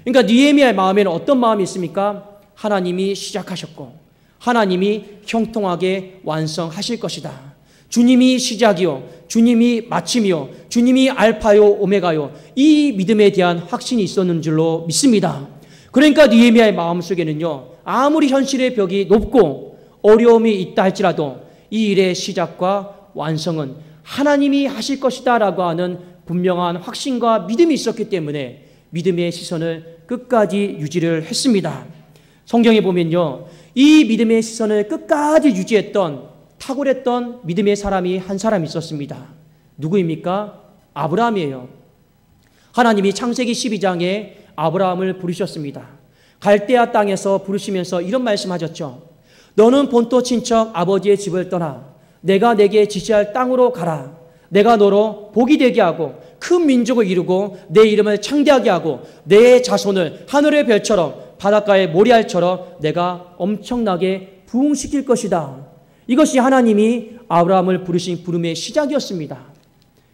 그러니까 느헤미야의 마음에는 어떤 마음이 있습니까? 하나님이 시작하셨고 하나님이 형통하게 완성하실 것이다. 주님이 시작이요, 주님이 마침이요, 주님이 알파요 오메가요, 이 믿음에 대한 확신이 있었는 줄로 믿습니다. 그러니까 느헤미야의 마음속에는요, 아무리 현실의 벽이 높고 어려움이 있다 할지라도 이 일의 시작과 완성은 하나님이 하실 것이다 라고 하는 분명한 확신과 믿음이 있었기 때문에 믿음의 시선을 끝까지 유지를 했습니다. 성경에 보면요, 이 믿음의 시선을 끝까지 유지했던 탁월했던 믿음의 사람이 한 사람 있었습니다. 누구입니까? 아브라함이에요. 하나님이 창세기 12장에 아브라함을 부르셨습니다. 갈대아 땅에서 부르시면서 이런 말씀하셨죠. 너는 본토 친척 아버지의 집을 떠나 내가 내게 지시할 땅으로 가라. 내가 너로 복이 되게 하고 큰 민족을 이루고 내 이름을 창대하게 하고 내 자손을 하늘의 별처럼 바닷가의 모래알처럼 내가 엄청나게 부흥시킬 것이다. 이것이 하나님이 아브라함을 부르신 부름의 시작이었습니다.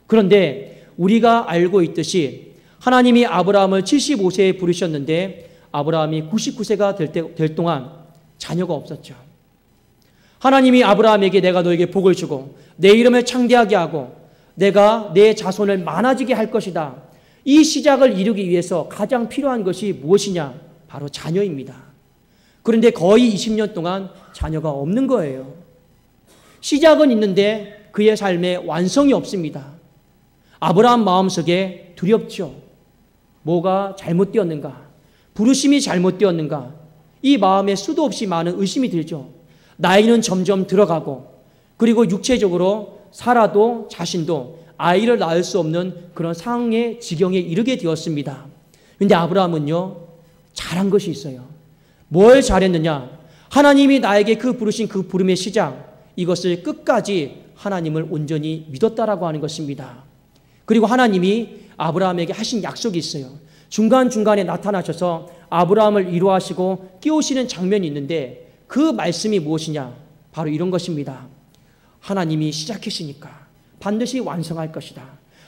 그런데 우리가 알고 있듯이 하나님이 아브라함을 75세에 부르셨는데 아브라함이 99세가 될 동안 자녀가 없었죠. 하나님이 아브라함에게 내가 너에게 복을 주고 내 이름을 창대하게 하고 내가 내 자손을 많아지게 할 것이다. 이 시작을 이루기 위해서 가장 필요한 것이 무엇이냐? 바로 자녀입니다. 그런데 거의 20년 동안 자녀가 없는 거예요. 시작은 있는데 그의 삶에 완성이 없습니다. 아브라함 마음속에 두렵죠. 뭐가 잘못되었는가? 부르심이 잘못되었는가? 이 마음에 수도 없이 많은 의심이 들죠. 나이는 점점 들어가고 그리고 육체적으로 살아도 자신도 아이를 낳을 수 없는 그런 상황의 지경에 이르게 되었습니다. 그런데 아브라함은요, 잘한 것이 있어요. 뭘 잘했느냐? 하나님이 나에게 부르신 그 부름의 시작, 이것을 끝까지 하나님을 온전히 믿었다라고 하는 것입니다. 그리고 하나님이 아브라함에게 하신 약속이 있어요. 중간중간에 나타나셔서 아브라함을 위로하시고 깨우시는 장면이 있는데 그 말씀이 무엇이냐? 바로 이런 것입니다. 하나님이 시작하시니까 반드시 완성할 것이다.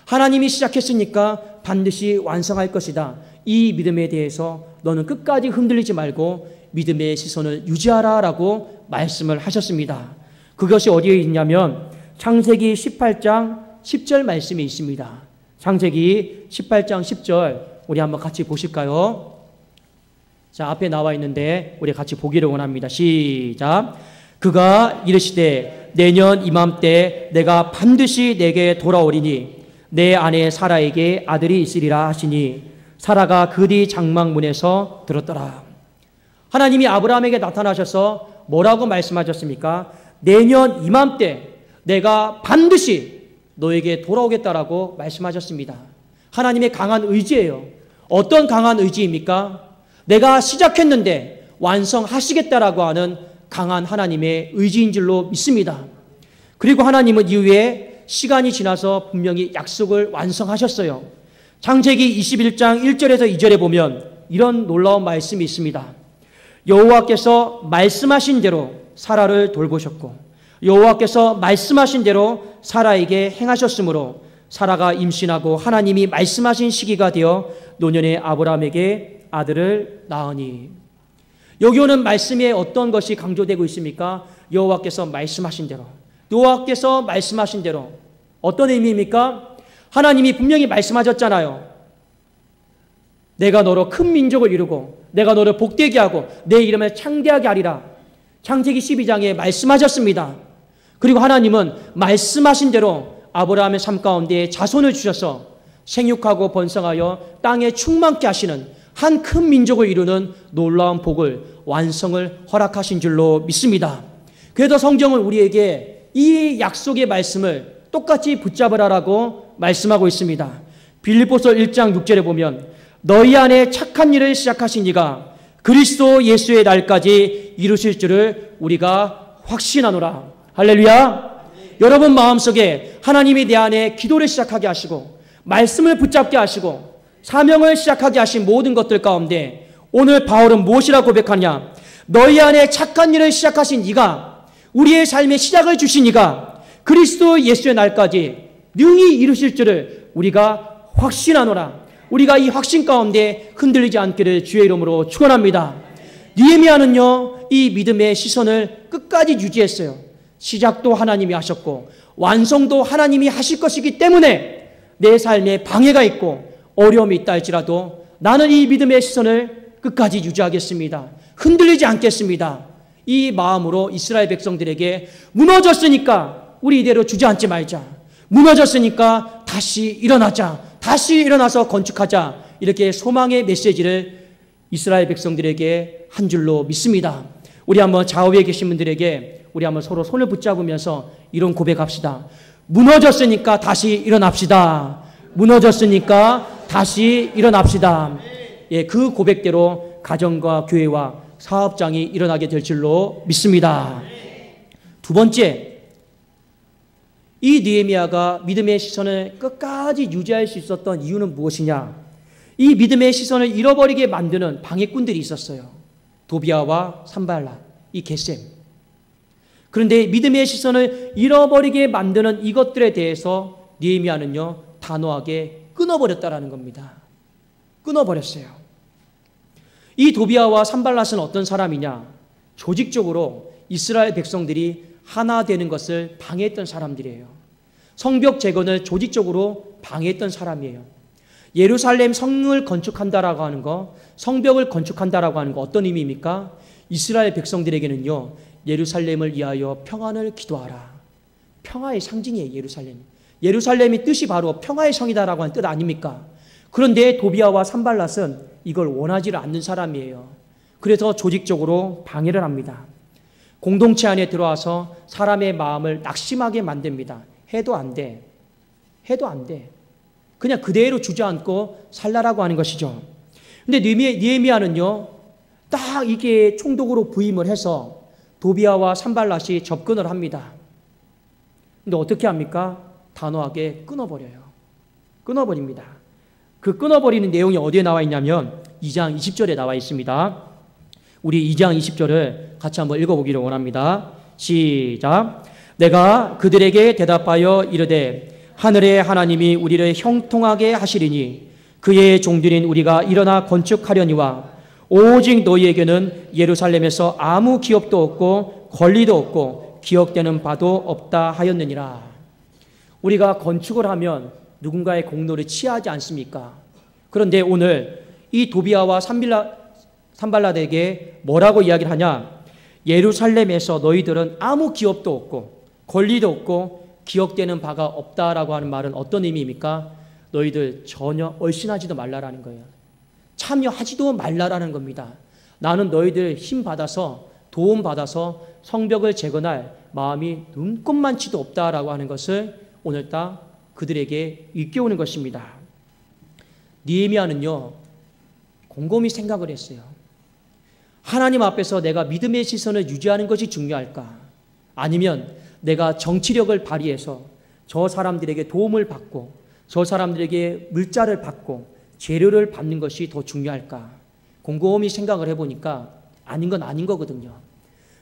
하나님이 시작했으니까 반드시 완성할 것이다. 이 믿음에 대해서 너는 끝까지 흔들리지 말고 믿음의 시선을 유지하라 라고 말씀을 하셨습니다. 그것이 어디에 있냐면 창세기 18장 10절 말씀이 있습니다. 창세기 18장 10절 우리 한번 같이 보실까요? 자, 앞에 나와 있는데 우리 같이 보기를 원합니다. 시작. 그가 이르시되 내년 이맘때 내가 반드시 내게 돌아오리니 내 아내 사라에게 아들이 있으리라 하시니 사라가 그 뒤 장막문에서 들었더라. 하나님이 아브라함에게 나타나셔서 뭐라고 말씀하셨습니까? 내년 이맘때 내가 반드시 너에게 돌아오겠다라고 말씀하셨습니다. 하나님의 강한 의지예요. 어떤 강한 의지입니까? 내가 시작했는데 완성하시겠다라고 하는 강한 하나님의 의지인 줄로 믿습니다. 그리고 하나님은 이후에 시간이 지나서 분명히 약속을 완성하셨어요. 창세기 21장 1절에서 2절에 보면 이런 놀라운 말씀이 있습니다. 여호와께서 말씀하신 대로 사라를 돌보셨고 여호와께서 말씀하신 대로 사라에게 행하셨으므로 사라가 임신하고 하나님이 말씀하신 시기가 되어 노년에 아브라함에게 아들을 낳으니. 여기 오는 말씀에 어떤 것이 강조되고 있습니까? 여호와께서 말씀하신 대로. 여호와께서 말씀하신 대로. 어떤 의미입니까? 하나님이 분명히 말씀하셨잖아요. 내가 너로 큰 민족을 이루고 내가 너를 복되게 하고 내 이름을 창대하게 하리라. 창세기 12장에 말씀하셨습니다. 그리고 하나님은 말씀하신 대로 아브라함의 삶 가운데 자손을 주셔서 생육하고 번성하여 땅에 충만케 하시는 한 큰 민족을 이루는 놀라운 복을 완성을 허락하신 줄로 믿습니다. 그래서 성경은 우리에게 이 약속의 말씀을 똑같이 붙잡으라라고 말씀하고 있습니다. 빌립보서 1장 6절에 보면 너희 안에 착한 일을 시작하신 이가 그리스도 예수의 날까지 이루실 줄을 우리가 확신하노라. 할렐루야. 여러분 마음속에 하나님이 내 안에 기도를 시작하게 하시고 말씀을 붙잡게 하시고 사명을 시작하게 하신 모든 것들 가운데 오늘 바울은 무엇이라고 고백하냐? 너희 안에 착한 일을 시작하신 이가 우리의 삶의 시작을 주신 이가 그리스도 예수의 날까지 능히 이루실 줄을 우리가 확신하노라. 우리가 이 확신 가운데 흔들리지 않기를 주의 이름으로 축원합니다. 느헤미야는요 이 믿음의 시선을 끝까지 유지했어요. 시작도 하나님이 하셨고 완성도 하나님이 하실 것이기 때문에 내 삶에 방해가 있고 어려움이 있다 할지라도 나는 이 믿음의 시선을 끝까지 유지하겠습니다. 흔들리지 않겠습니다. 이 마음으로 이스라엘 백성들에게 무너졌으니까 우리 이대로 주저앉지 말자. 무너졌으니까 다시 일어나자. 다시 일어나서 건축하자. 이렇게 소망의 메시지를 이스라엘 백성들에게 한 줄로 믿습니다. 우리 한번 좌우에 계신 분들에게 우리 한번 서로 손을 붙잡으면서 이런 고백합시다. 무너졌으니까 다시 일어납시다. 무너졌으니까 다시 일어납시다. 예, 그 고백대로 가정과 교회와 사업장이 일어나게 될 줄로 믿습니다. 두 번째, 이 느헤미야가 믿음의 시선을 끝까지 유지할 수 있었던 이유는 무엇이냐? 이 믿음의 시선을 잃어버리게 만드는 방해꾼들이 있었어요. 도비아와 산발랏, 이 게셈. 그런데 믿음의 시선을 잃어버리게 만드는 이것들에 대해서 느헤미야는요 단호하게 끊어버렸다라는 겁니다. 끊어버렸어요. 이 도비아와 산발랏은 어떤 사람이냐? 조직적으로 이스라엘 백성들이 하나 되는 것을 방해했던 사람들이에요. 성벽 재건을 조직적으로 방해했던 사람이에요. 예루살렘 성을 건축한다라고 하는 거, 성벽을 건축한다라고 하는 거 어떤 의미입니까? 이스라엘 백성들에게는요 예루살렘을 위하여 평안을 기도하라. 평화의 상징이에요. 예루살렘의 뜻이 바로 평화의 성이다라고 하는 뜻 아닙니까? 그런데 도비아와 산발랏은 이걸 원하지를 않는 사람이에요. 그래서 조직적으로 방해를 합니다. 공동체 안에 들어와서 사람의 마음을 낙심하게 만듭니다. 해도 안 돼. 해도 안 돼. 그냥 그대로 주저앉고 살라라고 하는 것이죠. 근데 느헤미야는요 딱 이게 총독으로 부임을 해서 도비아와 산발랏이 접근을 합니다. 근데 어떻게 합니까? 단호하게 끊어버려요. 끊어버립니다. 그 끊어버리는 내용이 어디에 나와 있냐면 2장 20절에 나와 있습니다. 우리 2장 20절을 같이 한번 읽어보기를 원합니다. 시작. 내가 그들에게 대답하여 이르되 하늘의 하나님이 우리를 형통하게 하시리니 그의 종들인 우리가 일어나 건축하려니와 오직 너희에게는 예루살렘에서 아무 기업도 없고 권리도 없고 기억되는 바도 없다 하였느니라. 우리가 건축을 하면 누군가의 공로를 취하지 않습니까? 그런데 오늘 이 도비아와 산발랏에게 뭐라고 이야기를 하냐? 예루살렘에서 너희들은 아무 기업도 없고 권리도 없고 기억되는 바가 없다라고 하는 말은 어떤 의미입니까? 너희들 전혀 얼씬하지도 말라라는 거예요. 참여하지도 말라라는 겁니다. 나는 너희들 힘 받아서 도움 받아서 성벽을 재건할 마음이 눈꼽만치도 없다라고 하는 것을 오늘 딱 그들에게 일깨우는 것입니다. 느헤미야는요, 곰곰이 생각을 했어요. 하나님 앞에서 내가 믿음의 시선을 유지하는 것이 중요할까? 아니면 내가 정치력을 발휘해서 저 사람들에게 도움을 받고 저 사람들에게 물자를 받고 재료를 받는 것이 더 중요할까? 곰곰이 생각을 해보니까 아닌 건 아닌 거거든요.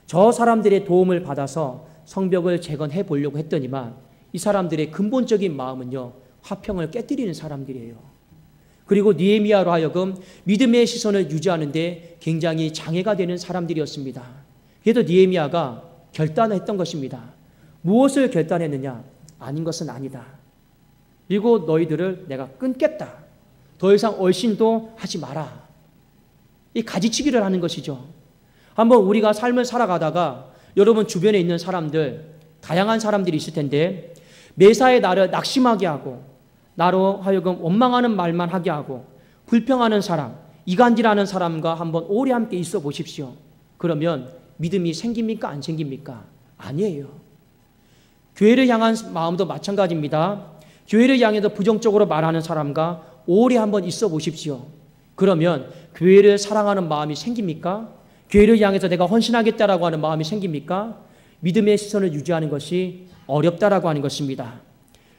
저 사람들의 도움을 받아서 성벽을 재건해 보려고 했더니만 이 사람들의 근본적인 마음은요, 화평을 깨뜨리는 사람들이에요. 그리고 느헤미야로 하여금 믿음의 시선을 유지하는데 굉장히 장애가 되는 사람들이었습니다. 그래도 느헤미야가 결단을 했던 것입니다. 무엇을 결단했느냐? 아닌 것은 아니다. 그리고 너희들을 내가 끊겠다. 더 이상 얼씬도 하지 마라. 이 가지치기를 하는 것이죠. 한번 우리가 삶을 살아가다가 여러분 주변에 있는 사람들, 다양한 사람들이 있을 텐데 매사에 나를 낙심하게 하고 나로 하여금 원망하는 말만 하게 하고 불평하는 사람, 이간질하는 사람과 한번 오래 함께 있어 보십시오. 그러면 믿음이 생깁니까? 안 생깁니까? 아니에요. 교회를 향한 마음도 마찬가지입니다. 교회를 향해서 부정적으로 말하는 사람과 오래 한번 있어 보십시오. 그러면 교회를 사랑하는 마음이 생깁니까? 교회를 향해서 내가 헌신하겠다라고 하는 마음이 생깁니까? 믿음의 시선을 유지하는 것이 어렵다라고 하는 것입니다.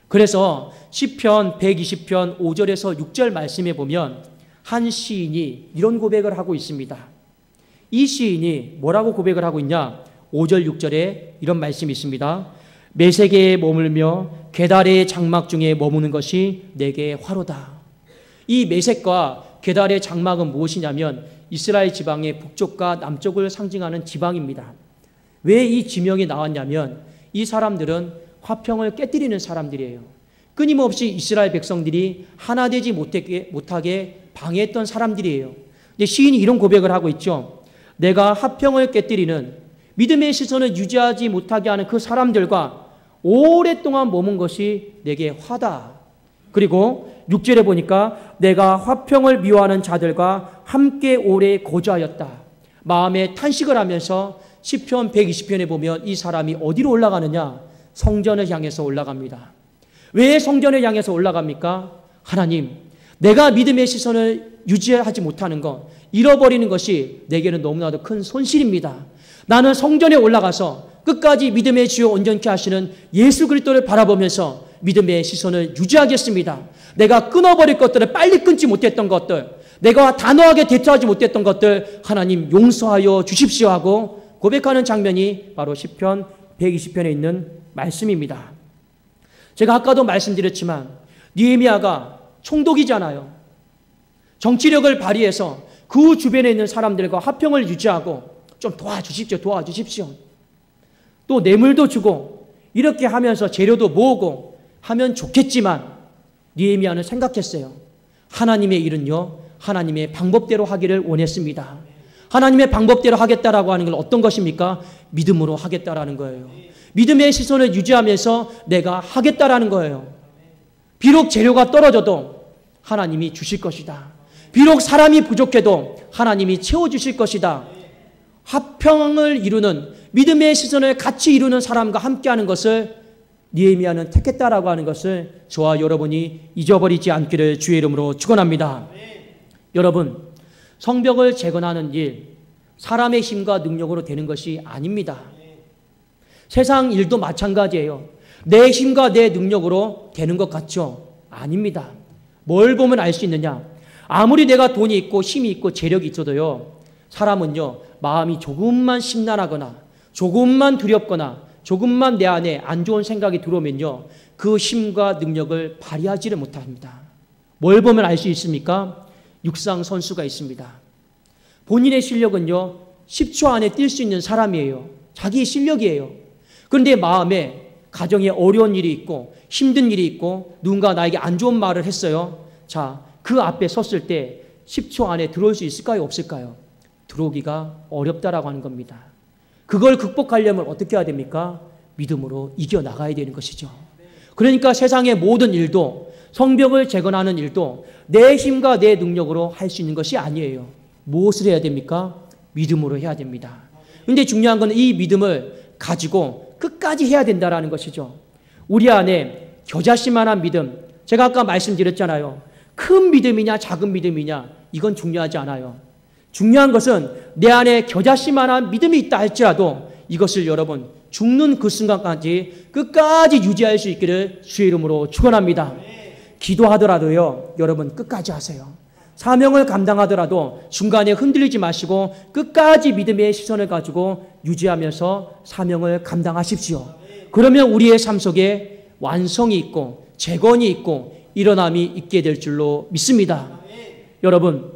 그래서 시편 120편 5절에서 6절 말씀에 보면 한 시인이 이런 고백을 하고 있습니다. 이 시인이 뭐라고 고백을 하고 있냐? 5절 6절에 이런 말씀이 있습니다. 메세게에 머물며 게달의 장막 중에 머무는 것이 내게 화로다. 이 메섹과 게달의 장막은 무엇이냐면 이스라엘 지방의 북쪽과 남쪽을 상징하는 지방입니다. 왜 이 지명이 나왔냐면 이 사람들은 화평을 깨뜨리는 사람들이에요. 끊임없이 이스라엘 백성들이 하나 되지 못하게 방해했던 사람들이에요. 근데 시인이 이런 고백을 하고 있죠. 내가 화평을 깨뜨리는 믿음의 시선을 유지하지 못하게 하는 그 사람들과 오랫동안 머문 것이 내게 화다. 그리고 6절에 보니까 내가 화평을 미워하는 자들과 함께 오래 거주하였다. 마음에 탄식을 하면서 시편 120편에 보면 이 사람이 어디로 올라가느냐? 성전을 향해서 올라갑니다. 왜 성전을 향해서 올라갑니까? 하나님, 내가 믿음의 시선을 유지하지 못하는 것, 잃어버리는 것이 내게는 너무나도 큰 손실입니다. 나는 성전에 올라가서 끝까지 믿음의 주요 온전케 하시는 예수 그리스도를 바라보면서 믿음의 시선을 유지하겠습니다. 내가 끊어버릴 것들을 빨리 끊지 못했던 것들, 내가 단호하게 대처하지 못했던 것들 하나님 용서하여 주십시오 하고 고백하는 장면이 바로 시편 120편에 있는 말씀입니다. 제가 아까도 말씀드렸지만 느헤미야가 총독이잖아요. 정치력을 발휘해서 그 주변에 있는 사람들과 화평을 유지하고 좀 도와주십시오. 또 뇌물도 주고 이렇게 하면서 재료도 모으고 하면 좋겠지만 느헤미야는 생각했어요. 하나님의 일은요, 하나님의 방법대로 하기를 원했습니다. 하나님의 방법대로 하겠다라고 하는 건 어떤 것입니까? 믿음으로 하겠다라는 거예요. 믿음의 시선을 유지하면서 내가 하겠다라는 거예요. 비록 재료가 떨어져도 하나님이 주실 것이다. 비록 사람이 부족해도 하나님이 채워주실 것이다. 화평을 이루는 믿음의 시선을 같이 이루는 사람과 함께하는 것을 느헤미야는 택했다라고 하는 것을 저와 여러분이 잊어버리지 않기를 주의 이름으로 축원합니다. 여러분, 성벽을 재건하는 일, 사람의 힘과 능력으로 되는 것이 아닙니다. 세상 일도 마찬가지예요. 내 힘과 내 능력으로 되는 것 같죠? 아닙니다. 뭘 보면 알 수 있느냐? 아무리 내가 돈이 있고 힘이 있고 재력이 있어도요, 사람은요, 마음이 조금만 심란하거나 조금만 두렵거나 조금만 내 안에 안 좋은 생각이 들어오면요, 그 힘과 능력을 발휘하지를 못합니다. 뭘 보면 알 수 있습니까? 육상 선수가 있습니다. 본인의 실력은요, 10초 안에 뛸 수 있는 사람이에요. 자기의 실력이에요. 그런데 마음에 가정에 어려운 일이 있고 힘든 일이 있고 누군가 나에게 안 좋은 말을 했어요. 자, 그 앞에 섰을 때 10초 안에 들어올 수 있을까요? 없을까요? 들어오기가 어렵다라고 하는 겁니다. 그걸 극복하려면 어떻게 해야 됩니까? 믿음으로 이겨나가야 되는 것이죠. 그러니까 세상의 모든 일도, 성벽을 재건하는 일도 내 힘과 내 능력으로 할 수 있는 것이 아니에요. 무엇을 해야 됩니까? 믿음으로 해야 됩니다. 그런데 중요한 건 이 믿음을 가지고 끝까지 해야 된다는 것이죠. 우리 안에 겨자씨만한 믿음, 제가 아까 말씀드렸잖아요. 큰 믿음이냐 작은 믿음이냐 이건 중요하지 않아요. 중요한 것은 내 안에 겨자씨만한 믿음이 있다 할지라도 이것을 여러분 죽는 그 순간까지 끝까지 유지할 수 있기를 주의 이름으로 축원합니다. 기도하더라도요, 여러분 끝까지 하세요. 사명을 감당하더라도 중간에 흔들리지 마시고 끝까지 믿음의 시선을 가지고 유지하면서 사명을 감당하십시오. 그러면 우리의 삶 속에 완성이 있고 재건이 있고 일어남이 있게 될 줄로 믿습니다. 여러분,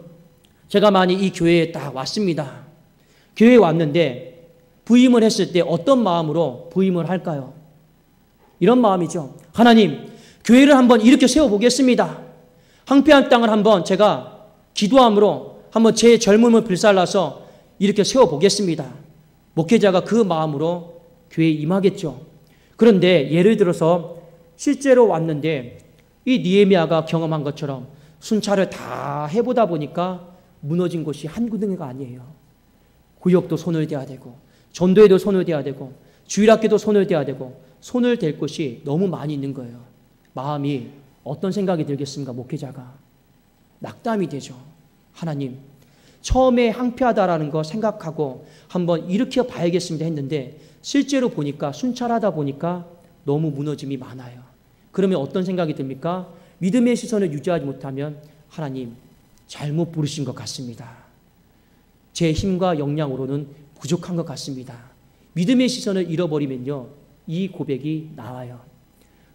제가 많이 이 교회에 딱 왔습니다. 교회에 왔는데 부임을 했을 때 어떤 마음으로 부임을 할까요? 이런 마음이죠. 하나님, 교회를 한번 이렇게 세워보겠습니다. 황폐한 땅을 한번 제가 기도함으로 한번 제 젊음을 불살라서 이렇게 세워보겠습니다. 목회자가 그 마음으로 교회에 임하겠죠. 그런데 예를 들어서 실제로 왔는데 이 느헤미야가 경험한 것처럼 순찰을 다 해보다 보니까 무너진 곳이 한 군데가 아니에요. 구역도 손을 대야 되고 전도에도 손을 대야 되고 주일학교도 손을 대야 되고 손을 댈 곳이 너무 많이 있는 거예요. 마음이 어떤 생각이 들겠습니까? 목회자가 낙담이 되죠. 하나님, 처음에 항폐하다라는 거 생각하고 한번 일으켜 봐야겠습니다 했는데 실제로 보니까 순찰하다 보니까 너무 무너짐이 많아요. 그러면 어떤 생각이 듭니까? 믿음의 시선을 유지하지 못하면 하나님 잘못 부르신 것 같습니다. 제 힘과 역량으로는 부족한 것 같습니다. 믿음의 시선을 잃어버리면요, 이 고백이 나와요.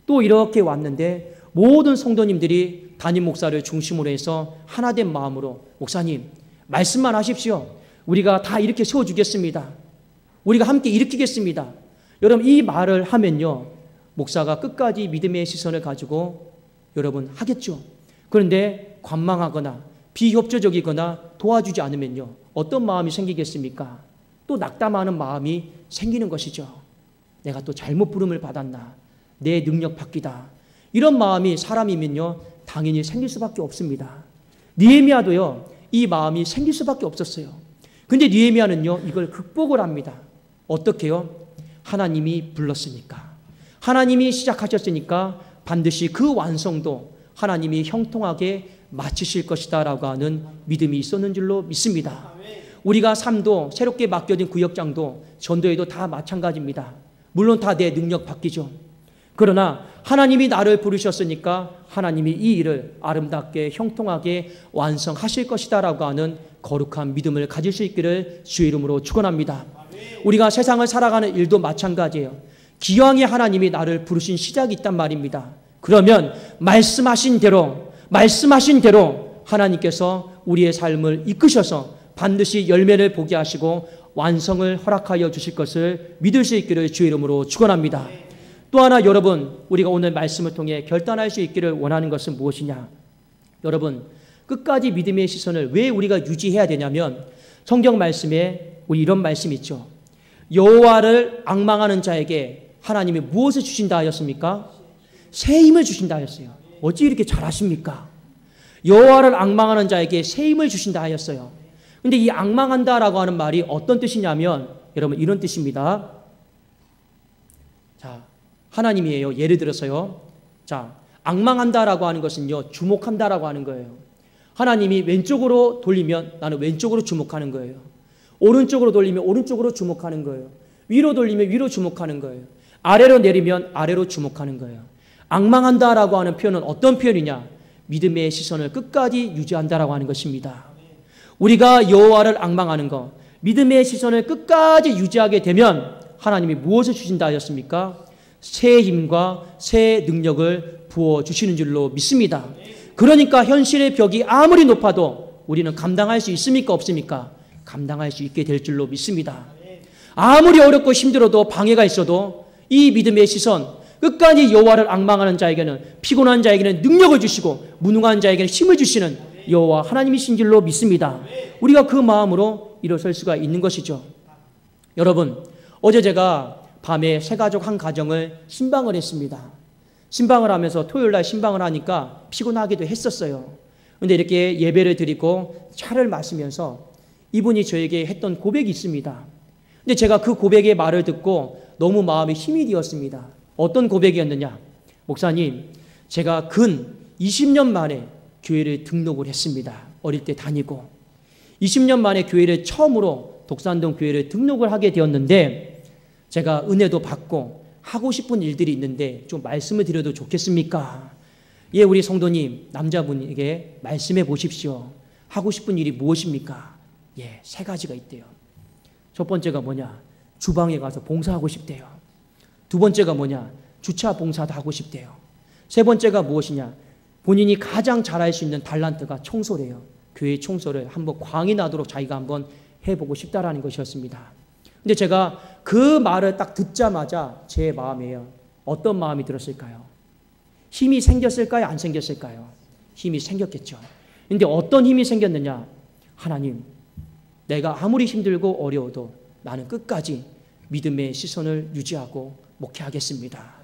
또 이렇게 왔는데 모든 성도님들이 담임 목사를 중심으로 해서 하나된 마음으로 목사님 말씀만 하십시오. 우리가 다 이렇게 세워주겠습니다. 우리가 함께 일으키겠습니다. 여러분 이 말을 하면요, 목사가 끝까지 믿음의 시선을 가지고 여러분 하겠죠. 그런데 관망하거나 비협조적이거나 도와주지 않으면요, 어떤 마음이 생기겠습니까? 또 낙담하는 마음이 생기는 것이죠. 내가 또 잘못 부름을 받았나? 내 능력 바뀌다. 이런 마음이 사람이면요 당연히 생길 수밖에 없습니다. 느헤미야도요 이 마음이 생길 수밖에 없었어요. 근데 느헤미야는요 이걸 극복을 합니다. 어떻게요? 하나님이 불렀으니까, 하나님이 시작하셨으니까 반드시 그 완성도 하나님이 형통하게 마치실 것이다 라고 하는 믿음이 있었는 줄로 믿습니다. 우리가 삶도 새롭게 맡겨진 구역장도 전도에도 다 마찬가지입니다. 물론 다 내 능력 바뀌죠. 그러나 하나님이 나를 부르셨으니까 하나님이 이 일을 아름답게 형통하게 완성하실 것이다 라고 하는 거룩한 믿음을 가질 수 있기를 주의 이름으로 축원합니다. 우리가 세상을 살아가는 일도 마찬가지예요. 기왕에 하나님이 나를 부르신 시작이 있단 말입니다. 그러면 말씀하신 대로 하나님께서 우리의 삶을 이끄셔서 반드시 열매를 보게 하시고 완성을 허락하여 주실 것을 믿을 수 있기를 주의 이름으로 축원합니다. 또 하나 여러분, 우리가 오늘 말씀을 통해 결단할 수 있기를 원하는 것은 무엇이냐? 여러분, 끝까지 믿음의 시선을 왜 우리가 유지해야 되냐면 성경 말씀에 우리 이런 말씀이 있죠. 여호와를 앙망하는 자에게 하나님이 무엇을 주신다 하였습니까? 새 힘을 주신다 하였어요. 어찌 이렇게 잘하십니까? 여호와를 앙망하는 자에게 새 힘을 주신다 하였어요. 근데 이 앙망한다라고 하는 말이 어떤 뜻이냐면 여러분 이런 뜻입니다. 자, 하나님이에요. 예를 들어서요. 자, 앙망한다라고 하는 것은요, 주목한다라고 하는 거예요. 하나님이 왼쪽으로 돌리면 나는 왼쪽으로 주목하는 거예요. 오른쪽으로 돌리면 오른쪽으로 주목하는 거예요. 위로 돌리면 위로 주목하는 거예요. 아래로 내리면 아래로 주목하는 거예요. 앙망한다라고 하는 표현은 어떤 표현이냐? 믿음의 시선을 끝까지 유지한다라고 하는 것입니다. 우리가 여호와를 앙망하는 것, 믿음의 시선을 끝까지 유지하게 되면 하나님이 무엇을 주신다 하였습니까? 새 힘과 새 능력을 부어주시는 줄로 믿습니다. 그러니까 현실의 벽이 아무리 높아도 우리는 감당할 수 있습니까? 없습니까? 감당할 수 있게 될 줄로 믿습니다. 아무리 어렵고 힘들어도 방해가 있어도 이 믿음의 시선, 끝까지 여호와를 앙망하는 자에게는, 피곤한 자에게는 능력을 주시고 무능한 자에게는 힘을 주시는 여호와 하나님이신 줄로 믿습니다. 우리가 그 마음으로 일어설 수가 있는 것이죠. 여러분, 어제 제가 밤에 세 가족 한 가정을 신방을 했습니다. 신방을 하면서 토요일 날 신방을 하니까 피곤하기도 했었어요. 그런데 이렇게 예배를 드리고 차를 마시면서 이분이 저에게 했던 고백이 있습니다. 근데 제가 그 고백의 말을 듣고 너무 마음에 힘이 되었습니다. 어떤 고백이었느냐? 목사님, 제가 근 20년 만에 교회를 등록을 했습니다. 어릴 때 다니고 20년 만에 교회를 처음으로 독산동 교회를 등록을 하게 되었는데 제가 은혜도 받고 하고 싶은 일들이 있는데 좀 말씀을 드려도 좋겠습니까? 예, 우리 성도님, 남자분에게 말씀해 보십시오. 하고 싶은 일이 무엇입니까? 예, 세 가지가 있대요. 첫 번째가 뭐냐? 주방에 가서 봉사하고 싶대요. 두 번째가 뭐냐? 주차 봉사도 하고 싶대요. 세 번째가 무엇이냐? 본인이 가장 잘할 수 있는 달란트가 청소래요. 교회 청소를 한번 광이 나도록 자기가 한번 해보고 싶다라는 것이었습니다. 근데 제가 그 말을 딱 듣자마자 제 마음에요. 어떤 마음이 들었을까요? 힘이 생겼을까요? 안 생겼을까요? 힘이 생겼겠죠. 근데 어떤 힘이 생겼느냐? 하나님, 내가 아무리 힘들고 어려워도 나는 끝까지 믿음의 시선을 유지하고 목회하겠습니다.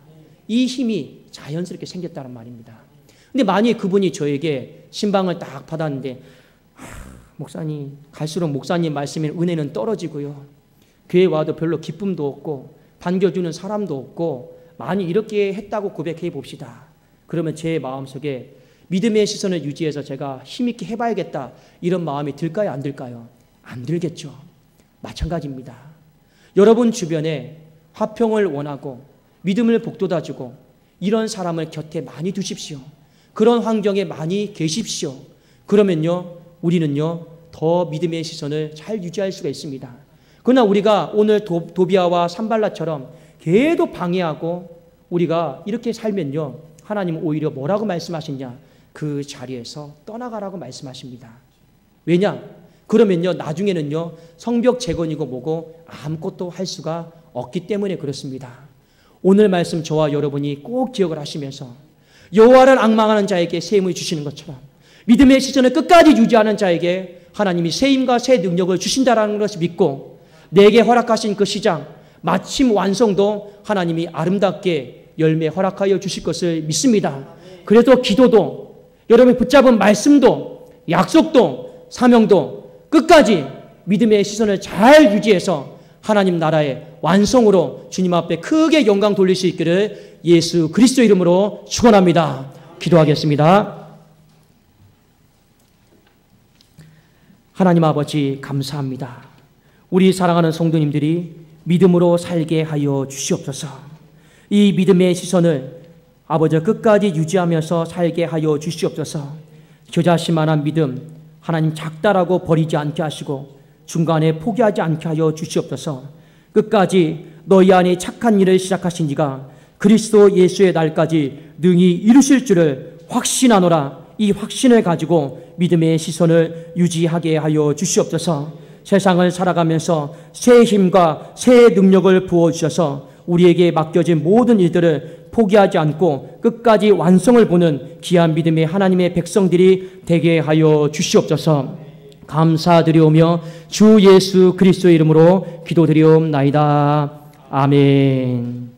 이 힘이 자연스럽게 생겼다는 말입니다. 근데 만약에 그분이 저에게 신방을 딱 받았는데 목사님, 갈수록 목사님 말씀에 은혜는 떨어지고요. 교회 와도 별로 기쁨도 없고 반겨주는 사람도 없고 많이 이렇게 했다고 고백해 봅시다. 그러면 제 마음속에 믿음의 시선을 유지해서 제가 힘있게 해봐야겠다 이런 마음이 들까요? 안 들까요? 안 들겠죠. 마찬가지입니다. 여러분 주변에 화평을 원하고 믿음을 북돋아주고 이런 사람을 곁에 많이 두십시오. 그런 환경에 많이 계십시오. 그러면요, 우리는요 더 믿음의 시선을 잘 유지할 수가 있습니다. 그러나 우리가 오늘 도비아와 산발라처럼 계속 방해하고 우리가 이렇게 살면요, 하나님은 오히려 뭐라고 말씀하시냐? 그 자리에서 떠나가라고 말씀하십니다. 왜냐? 그러면요 나중에는요 성벽 재건이고 뭐고 아무것도 할 수가 없기 때문에 그렇습니다. 오늘 말씀 저와 여러분이 꼭 기억을 하시면서 여호와를 앙망하는 자에게 새 힘을 주시는 것처럼 믿음의 시선을 끝까지 유지하는 자에게 하나님이 새 힘과 새 능력을 주신다라는 것을 믿고 내게 허락하신 그 시장 마침 완성도 하나님이 아름답게 열매 허락하여 주실 것을 믿습니다. 그래서 기도도 여러분이 붙잡은 말씀도 약속도 사명도 끝까지 믿음의 시선을 잘 유지해서 하나님 나라의 완성으로 주님 앞에 크게 영광 돌릴 수 있기를 예수 그리스도 이름으로 축원합니다. 기도하겠습니다. 하나님 아버지 감사합니다. 우리 사랑하는 성도님들이 믿음으로 살게 하여 주시옵소서. 이 믿음의 시선을 아버지 끝까지 유지하면서 살게 하여 주시옵소서. 겨자씨만한 믿음 하나님 작다라고 버리지 않게 하시고 중간에 포기하지 않게 하여 주시옵소서. 끝까지 너희 안에 착한 일을 시작하신 이가 그리스도 예수의 날까지 능히 이루실 줄을 확신하노라. 이 확신을 가지고 믿음의 시선을 유지하게 하여 주시옵소서. 세상을 살아가면서 새 힘과 새 능력을 부어주셔서 우리에게 맡겨진 모든 일들을 포기하지 않고 끝까지 완성을 보는 귀한 믿음의 하나님의 백성들이 되게 하여 주시옵소서. 감사드리오며 주 예수 그리스도의 이름으로 기도드리옵나이다. 아멘.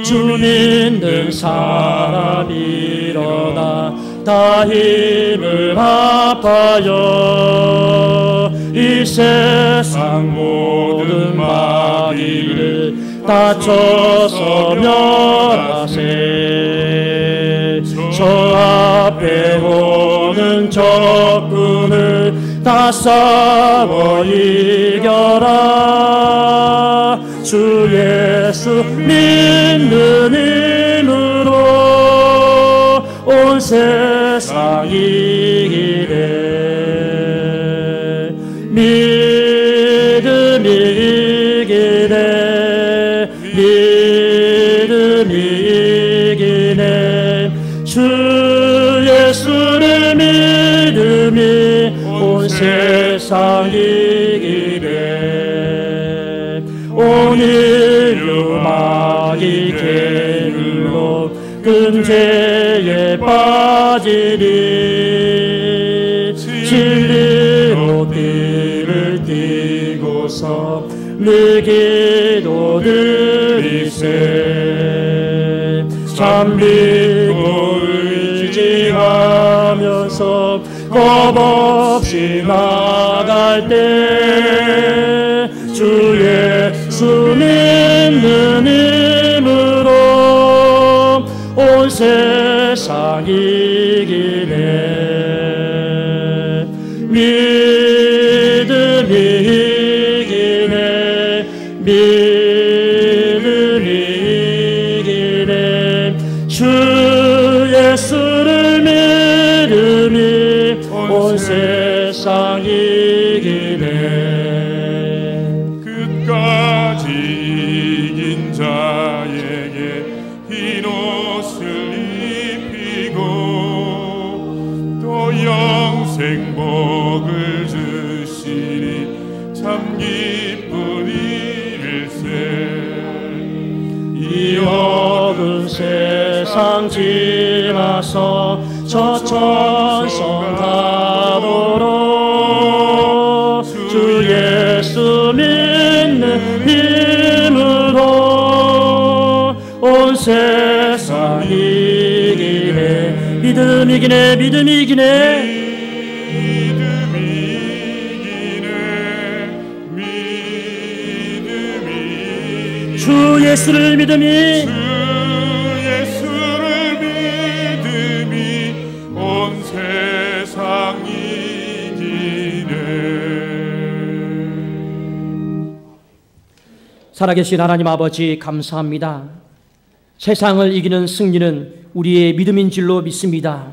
주 믿는 사람 일어나 다 힘을 합하여 이 세상 모든 마귀를 다쳐서 멸하세. 저 앞에 오는 적군을 다 싸워 이겨라. 주 예수 믿는 힘으로 온 세상이 이기네 믿음이 이기네 믿음이 이기네 주 예수를 믿음이 온 세상이 이기네 오늘 유마기 게을러 끔제에 빠지니 진리로 띠를 띠고서 네 기도 드리세 참 믿고 의지하면서 겁없이 나갈 때 주 예수 믿는 힘으로 온 세상이 이기네 믿음이 이기네 믿음이 이기네 주 예수를 믿음이 온 세상이 이기네 끝까지 이긴 자에게 흰 옷을 입히고 또 영생 복을 주시니 참 기쁜 일일세 이 어두운 세상 지나서 저 천성 가도록 주 예수 믿는 힘으로 온 세상 이기네 믿음 이기네 믿음 이기네 믿음이 이기네 주 예수를 믿음이 주 예수를 믿음이 온 세상 이기네 살아계신 하나님 아버지 감사합니다. 세상을 이기는 승리는 우리의 믿음인 줄로 믿습니다.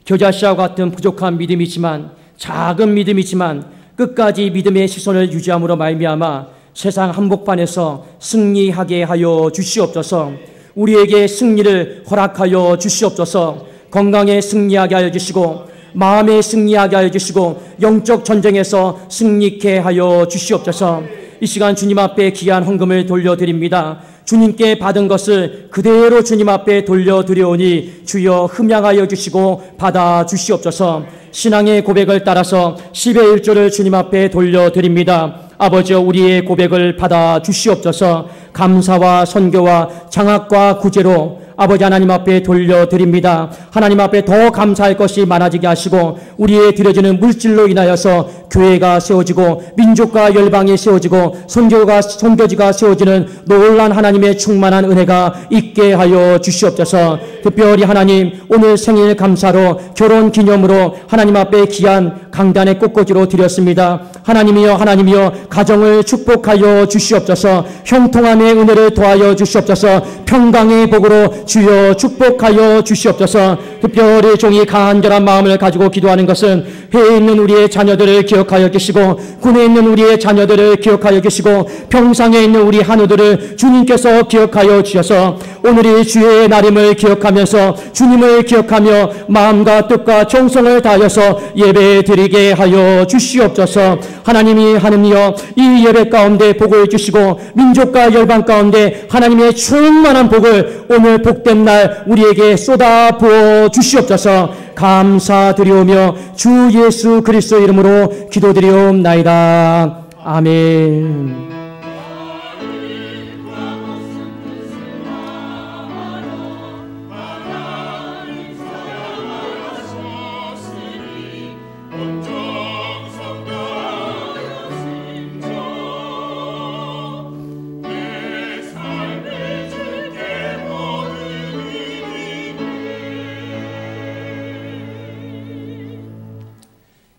겨자씨와 같은 부족한 믿음이지만 작은 믿음이지만 끝까지 믿음의 시선을 유지함으로 말미암아 세상 한복판에서 승리하게 하여 주시옵소서. 우리에게 승리를 허락하여 주시옵소서. 건강에 승리하게 하여 주시고 마음에 승리하게 하여 주시고 영적 전쟁에서 승리케 하여 주시옵소서. 이 시간 주님 앞에 귀한 헌금을 돌려드립니다. 주님께 받은 것을 그대로 주님 앞에 돌려드려오니 주여 흠양하여 주시고 받아 주시옵소서. 신앙의 고백을 따라서 10의 1조를 주님 앞에 돌려드립니다. 아버지여 우리의 고백을 받아 주시옵소서. 감사와 선교와 장학과 구제로 아버지 하나님 앞에 돌려드립니다. 하나님 앞에 더 감사할 것이 많아지게 하시고 우리의 드려지는 물질로 인하여서 교회가 세워지고 민족과 열방이 세워지고 선교지가 세워지는 놀란 하나님의 충만한 은혜가 있게 하여 주시옵소서. 특별히 하나님 오늘 생일 감사로 결혼 기념으로 하나님 앞에 귀한 강단의 꽃꽂이로 드렸습니다. 하나님이여 가정을 축복하여 주시옵소서. 형통함의 은혜를 더하여 주시옵소서. 평강의 복으로 주여 축복하여 주시옵소서. 특별히 종이 간절한 마음을 가지고 기도하는 것은 해에 있는 우리의 자녀들을 기억하여 계시고 군에 있는 우리의 자녀들을 기억하여 계시고 평상에 있는 우리 한우들을 주님께서 기억하여 주셔서 오늘이 주의 날임을 기억하면서 주님을 기억하며 마음과 뜻과 정성을 다하여서 예배 드리게 하여 주시옵소서. 하나님이여 이 예배 가운데 복을 주시고 민족과 열방 가운데 하나님의 충만한 복을 오늘 복된 날 우리에게 쏟아 부어 주시옵소서. 감사드리오며 주 예수 그리스도 이름으로 기도드리옵나이다. 아멘.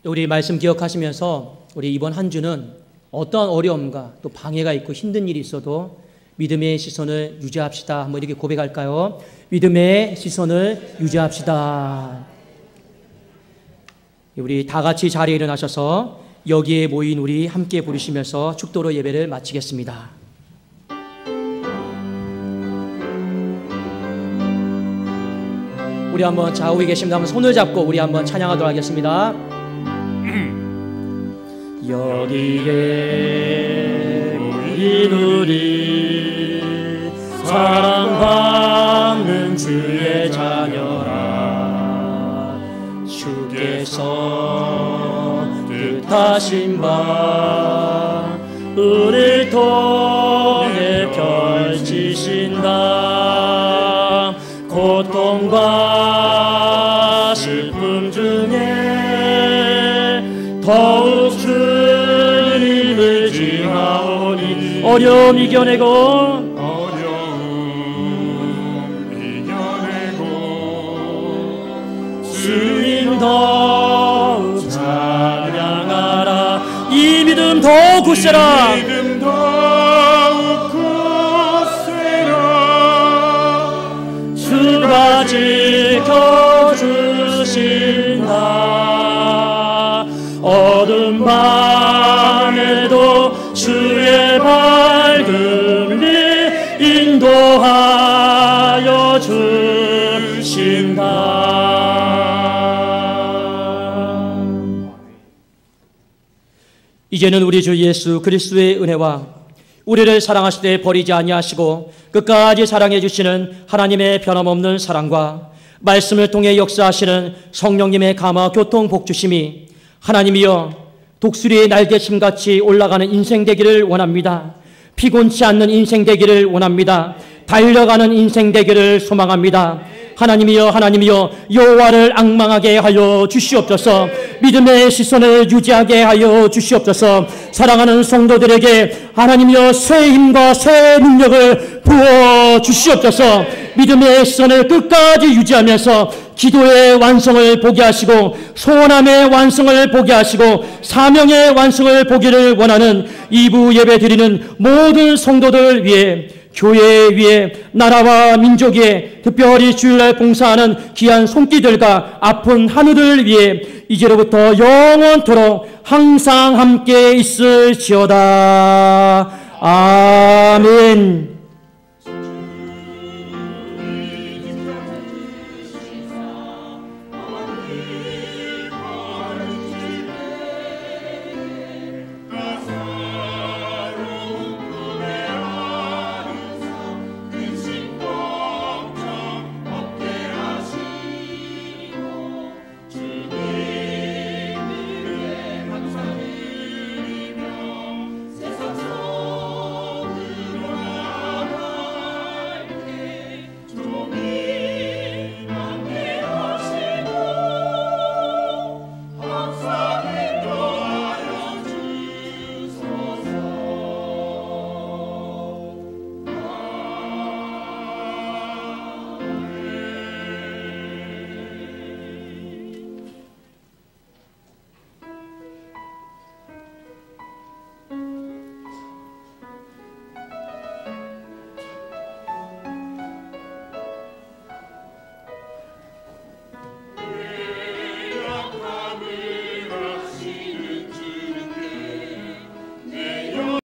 우리 말씀 기억하시면서 우리 이번 한 주는 어떠한 어려움과 또 방해가 있고 힘든 일이 있어도 믿음의 시선을 유지합시다. 한번 이렇게 고백할까요? 믿음의 시선을 유지합시다. 우리 다 같이 자리에 일어나셔서 여기에 모인 우리 함께 부르시면서 축도로 예배를 마치겠습니다. 우리 한번 좌우에 계십니다. 한번 손을 잡고 우리 한번 찬양하도록 하겠습니다. 여기에 모인 우리 사랑받는 주의 자녀라. 주께서 뜻하신 바 우리를 통해 펼치신다. 고통과 슬픔 중에 더욱 주님을 의지하오니 어려움 이겨내고 주님 더욱 찬양하라. 이 믿음 더욱 굳세라. 믿음 더욱 굳세라. 주가 지켜주신다. 어둠 밤에도 주의 밝음이 인도하여 주신다. 이제는 우리 주 예수 그리스도의 은혜와 우리를 사랑하시되 버리지 아니하시고 끝까지 사랑해 주시는 하나님의 변함없는 사랑과 말씀을 통해 역사하시는 성령님의 감화 교통 복주심이 하나님이여 독수리의 날개심같이 올라가는 인생 되기를 원합니다. 피곤치 않는 인생 되기를 원합니다. 달려가는 인생 되기를 소망합니다. 하나님이여 여호와를 앙망하게 하여 주시옵소서. 믿음의 시선을 유지하게 하여 주시옵소서. 사랑하는 성도들에게 하나님이여 새 힘과 새 능력을 부어 주시옵소서. 믿음의 시선을 끝까지 유지하면서 기도의 완성을 보게 하시고 소원함의 완성을 보게 하시고 사명의 완성을 보기를 원하는 2부 예배 드리는 모든 성도들 위해 교회 위에 나라와 민족 위에 특별히 주일날 봉사하는 귀한 손길들과 아픈 한우들 위해 이제로부터 영원토록 항상 함께 있을지어다. 아멘.